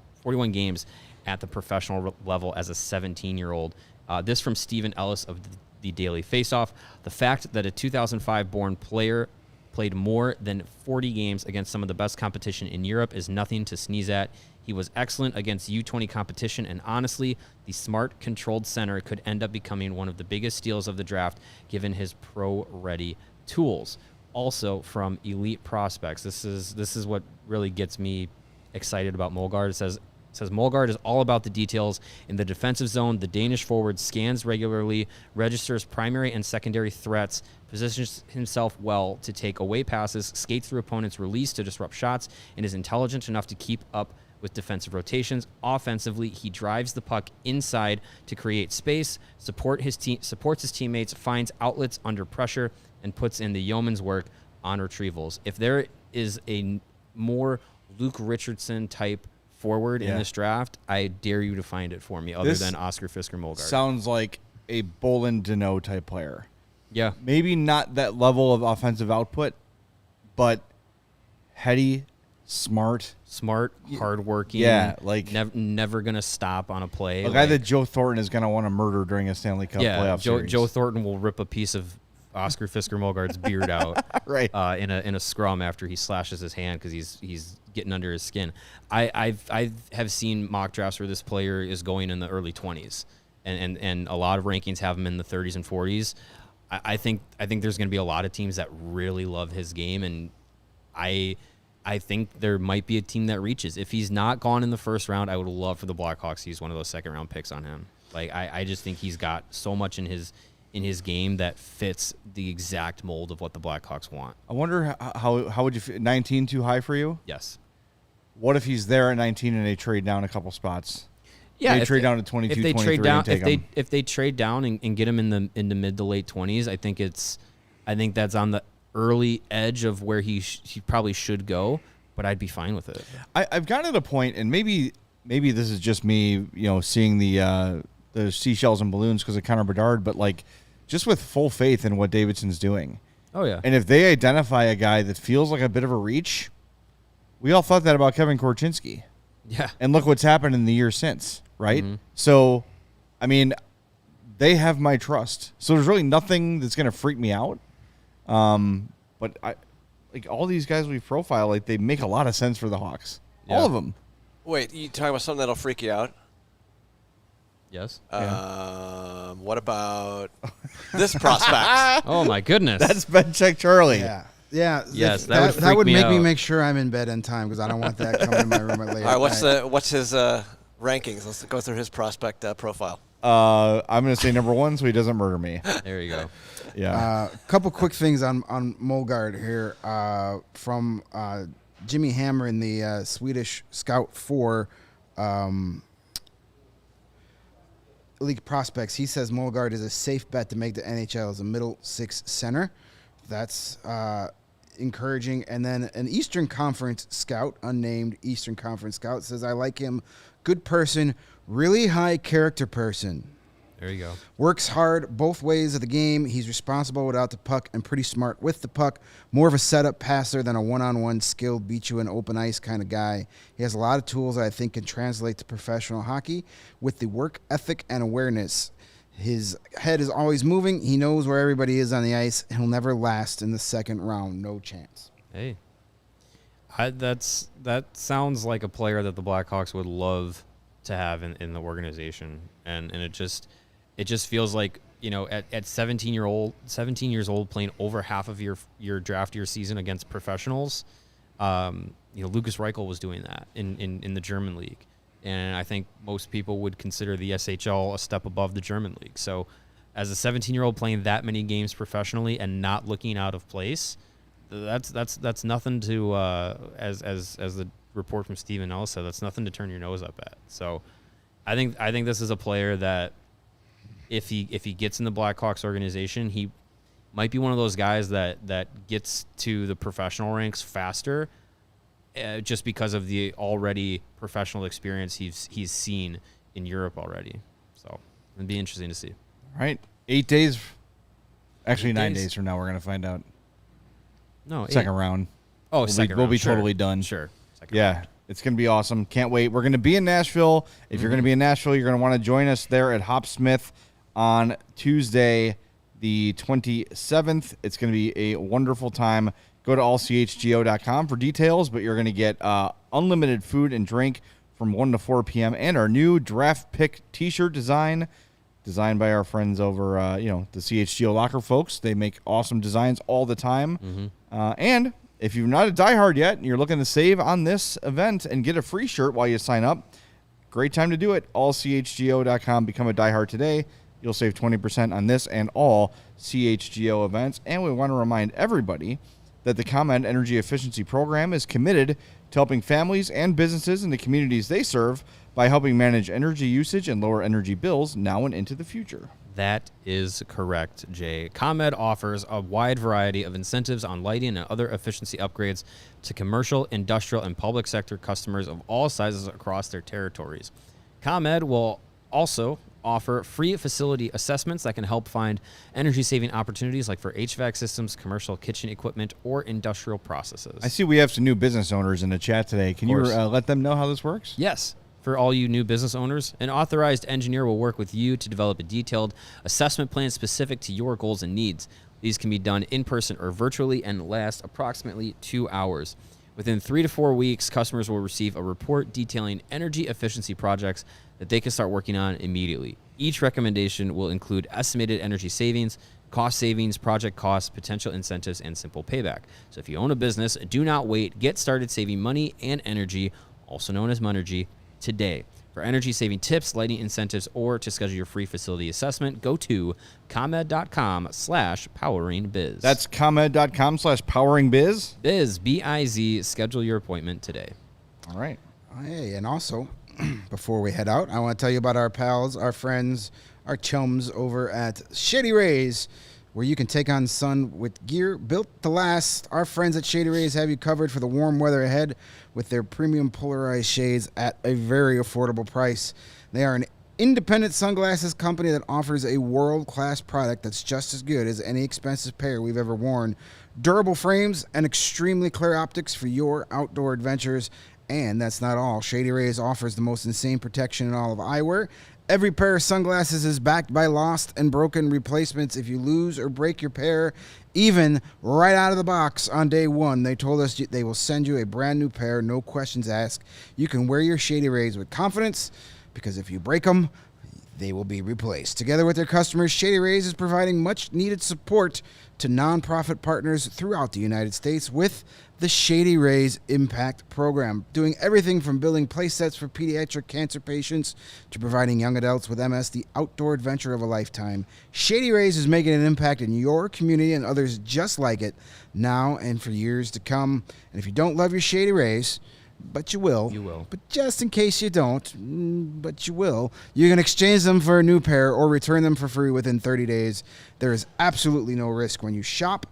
games at the professional level as a 17-year-old. This from Stephen Ellis of the Daily Faceoff. The fact that a 2005-born player played more than 40 games against some of the best competition in Europe is nothing to sneeze at. He was excellent against U20 competition, and honestly, the smart, controlled center could end up becoming one of the biggest steals of the draft given his pro-ready tools. Also from Elite Prospects, this is what really gets me excited about Mølgaard. It says Mølgaard is all about the details in the defensive zone. The Danish forward scans regularly, registers primary and secondary threats, positions himself well to take away passes, skates through opponents' release to disrupt shots, and is intelligent enough to keep up with defensive rotations. Offensively, he drives the puck inside to create space, supports his teammates, finds outlets under pressure, and puts in the yeoman's work on retrievals. If there is a more Luke Richardson type forward in this draft, I dare you to find it for me, other than Oscar Fisker Mølgaard. Sounds like a Bolin Deneau type player. Yeah. Maybe not that level of offensive output, but heady, smart, hardworking. Yeah, like never gonna stop on a play. A guy that Joe Thornton is gonna want to murder during a Stanley Cup playoff series. Joe Thornton will rip a piece of Oscar Fisker Mølgaard's beard out right in a scrum after he slashes his hand because he's getting under his skin. I have seen mock drafts where this player is going in the early 20s, and a lot of rankings have him in the 30s and 40s. I think there's going to be a lot of teams that really love his game, and I think there might be a team that reaches. If he's not gone in the first round, I would love for the Blackhawks to use one of those second round picks on him. Like I just think he's got so much in his game that fits the exact mold of what the Blackhawks want. I wonder how would you feel? 19 too high for you? Yes. To he's there at 19 and they trade down a couple spots? Yeah, they trade down to 22, if they 23 trade down, and take him. If they trade down and get him in the mid to late 20s, I think that's on the early edge of where he probably should go. But I'd be fine with it. I've gotten to the point, and maybe this is just me, seeing the seashells and balloons because of Connor Bedard, but like just with full faith in what Davidson's doing. Oh yeah. And if they identify a guy that feels like a bit of a reach, we all thought that about Kevin Korchinski. Yeah. And look what's happened in the year since, right? Mm-hmm. So, I mean, they have my trust. So there's really nothing that's going to freak me out. But like all these guys we profile, like they make a lot of sense for the Hawks. Yeah. All of them. Wait, you talking about something that'll freak you out? Yes. What about this prospect? Oh my goodness. That's Ben Check Charlie. Yeah. Yes, that would make me out. make sure I'm in bed in time because I don't want that coming in my room at late. All right, what's his rankings? Let's go through his prospect profile. I'm going to say number 1 so he doesn't murder me. There you go. Yeah. A couple quick things on Mølgaard here from Jimmy Hammer in the Swedish Scout 4 League Prospects. He says Mølgaard is a safe bet to make the NHL as a middle 6 center. That's encouraging. And then an Eastern Conference scout, unnamed Eastern Conference scout, says, I like him. Good person, really high character person. There you go. Works hard both ways of the game. He's responsible without the puck and pretty smart with the puck. More of a setup passer than a one-on-one skilled, beat you in open ice kind of guy. He has a lot of tools that I think can translate to professional hockey with the work ethic and awareness. His head is always moving. He knows where everybody is on the ice. He'll never last in the second round. No chance. Hey. That sounds like a player that the Blackhawks would love to have in the organization. And it just feels like, at 17 years old playing over half of your draft year season against professionals, Lucas Reichel was doing that in the German league. And I think most people would consider the SHL a step above the German league. So as a 17-year-old playing that many games professionally and not looking out of place, that's nothing to, as the report from Stephen Ellis said, that's nothing to turn your nose up at. So I think this is a player that if he gets in the Blackhawks organization, he might be one of those guys that gets to the professional ranks faster, just because of the already professional experience he's seen in Europe already. So it'd be interesting to see. All right, 8 days. Actually, 8 9 days? days from now, we're going to find out. No, Second round. Oh, second round. We'll be Sure. totally done. Sure. Second Yeah, round. it's going to be awesome. Can't wait. We're going to be in Nashville. If you're going to be in Nashville, you're going to want to join us there at Hopsmith on Tuesday, the 27th. It's going to be a wonderful time. Go to allchgo.com for details, but you're going to get unlimited food and drink from 1 to 4 p.m. and our new draft pick T-shirt designed by our friends over, the CHGO Locker folks. They make awesome designs all the time. And if you're not a diehard yet and you're looking to save on this event and get a free shirt while you sign up, great time to do it. Allchgo.com. Become a diehard today. You'll save 20% on this and all CHGO events. And we want to remind everybody that the ComEd Energy Efficiency Program is committed to helping families and businesses in the communities they serve by helping manage energy usage and lower energy bills now and into the future. That is correct, Jay. ComEd offers a wide variety of incentives on lighting and other efficiency upgrades to commercial, industrial, and public sector customers of all sizes across their territories. ComEd will also offer free facility assessments that can help find energy-saving opportunities like for HVAC systems, commercial kitchen equipment, or industrial processes. I see we have some new business owners in the chat today. Can you let them know how this works? Yes. For all you new business owners, an authorized engineer will work with you to develop a detailed assessment plan specific to your goals and needs. These can be done in person or virtually and last approximately 2 hours. Within 3 to 4 weeks, customers will receive a report detailing energy efficiency projects that they can start working on immediately. Each recommendation will include estimated energy savings, cost savings, project costs, potential incentives, and simple payback. So if you own a business, do not wait. Get started saving money and energy, also known as Monergy, today. For energy-saving tips, lighting incentives, or to schedule your free facility assessment, go to ComEd.com/poweringbiz. That's ComEd.com/poweringbiz. Biz, B-I-Z. Schedule your appointment today. All right. Hey, and also, before we head out, I want to tell you about our pals, our friends, our chums over at Shady Rays, where you can take on the sun with gear built to last. Our friends at Shady Rays have you covered for the warm weather ahead with their premium polarized shades at a very affordable price. They are an independent sunglasses company that offers a world-class product that's just as good as any expensive pair we've ever worn. Durable frames and extremely clear optics for your outdoor adventures. And that's not all. Shady Rays offers the most insane protection in all of eyewear. Every pair of sunglasses is backed by lost and broken replacements if you lose or break your pair, even right out of the box on day one. They told us they will send you a brand new pair, no questions asked. You can wear your Shady Rays with confidence because if you break them, they will be replaced. Together with their customers, Shady Rays is providing much-needed support to nonprofit partners throughout the United States with the Shady Rays Impact Program, doing everything from building play sets for pediatric cancer patients to providing young adults with MS the outdoor adventure of a lifetime. Shady Rays is making an impact in your community and others just like it now and for years to come. And if you don't love your Shady Rays, but you will. You will. But just in case you don't, but you will, you can exchange them for a new pair or return them for free within 30 days. There is absolutely no risk when you shop.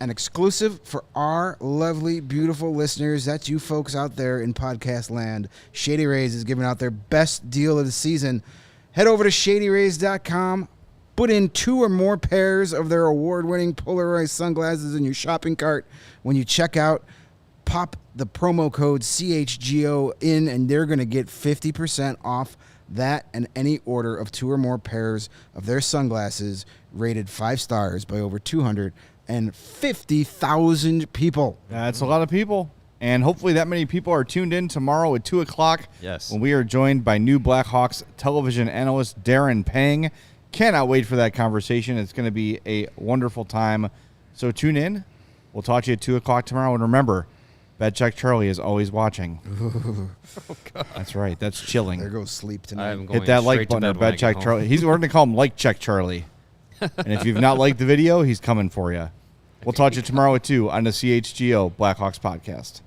And exclusive for our lovely, beautiful listeners, that's you folks out there in podcast land, Shady Rays is giving out their best deal of the season. Head over to ShadyRays.com, put in 2 or more pairs of their award-winning polarized sunglasses in your shopping cart. When you check out, pop the promo code CHGO in, and they're going to get 50% off that and any order of 2 or more pairs of their sunglasses rated 5 stars by over 250,000 people. That's a lot of people. And hopefully that many people are tuned in tomorrow at 2 o'clock. Yes. When we are joined by new Blackhawks television analyst Darren Pang. Cannot wait for that conversation. It's going to be a wonderful time. So tune in. We'll talk to you at 2 o'clock tomorrow. And remember, Bed Check Charlie is always watching. Oh, God. That's right. That's chilling. There goes sleep tonight. I'm going Hit that like straight to button bed at when I Bed get Check home. Charlie. We're going to call him Like Check Charlie. And if you've not liked the video, he's coming for you. We'll talk to you tomorrow at 2 on the CHGO Blackhawks podcast.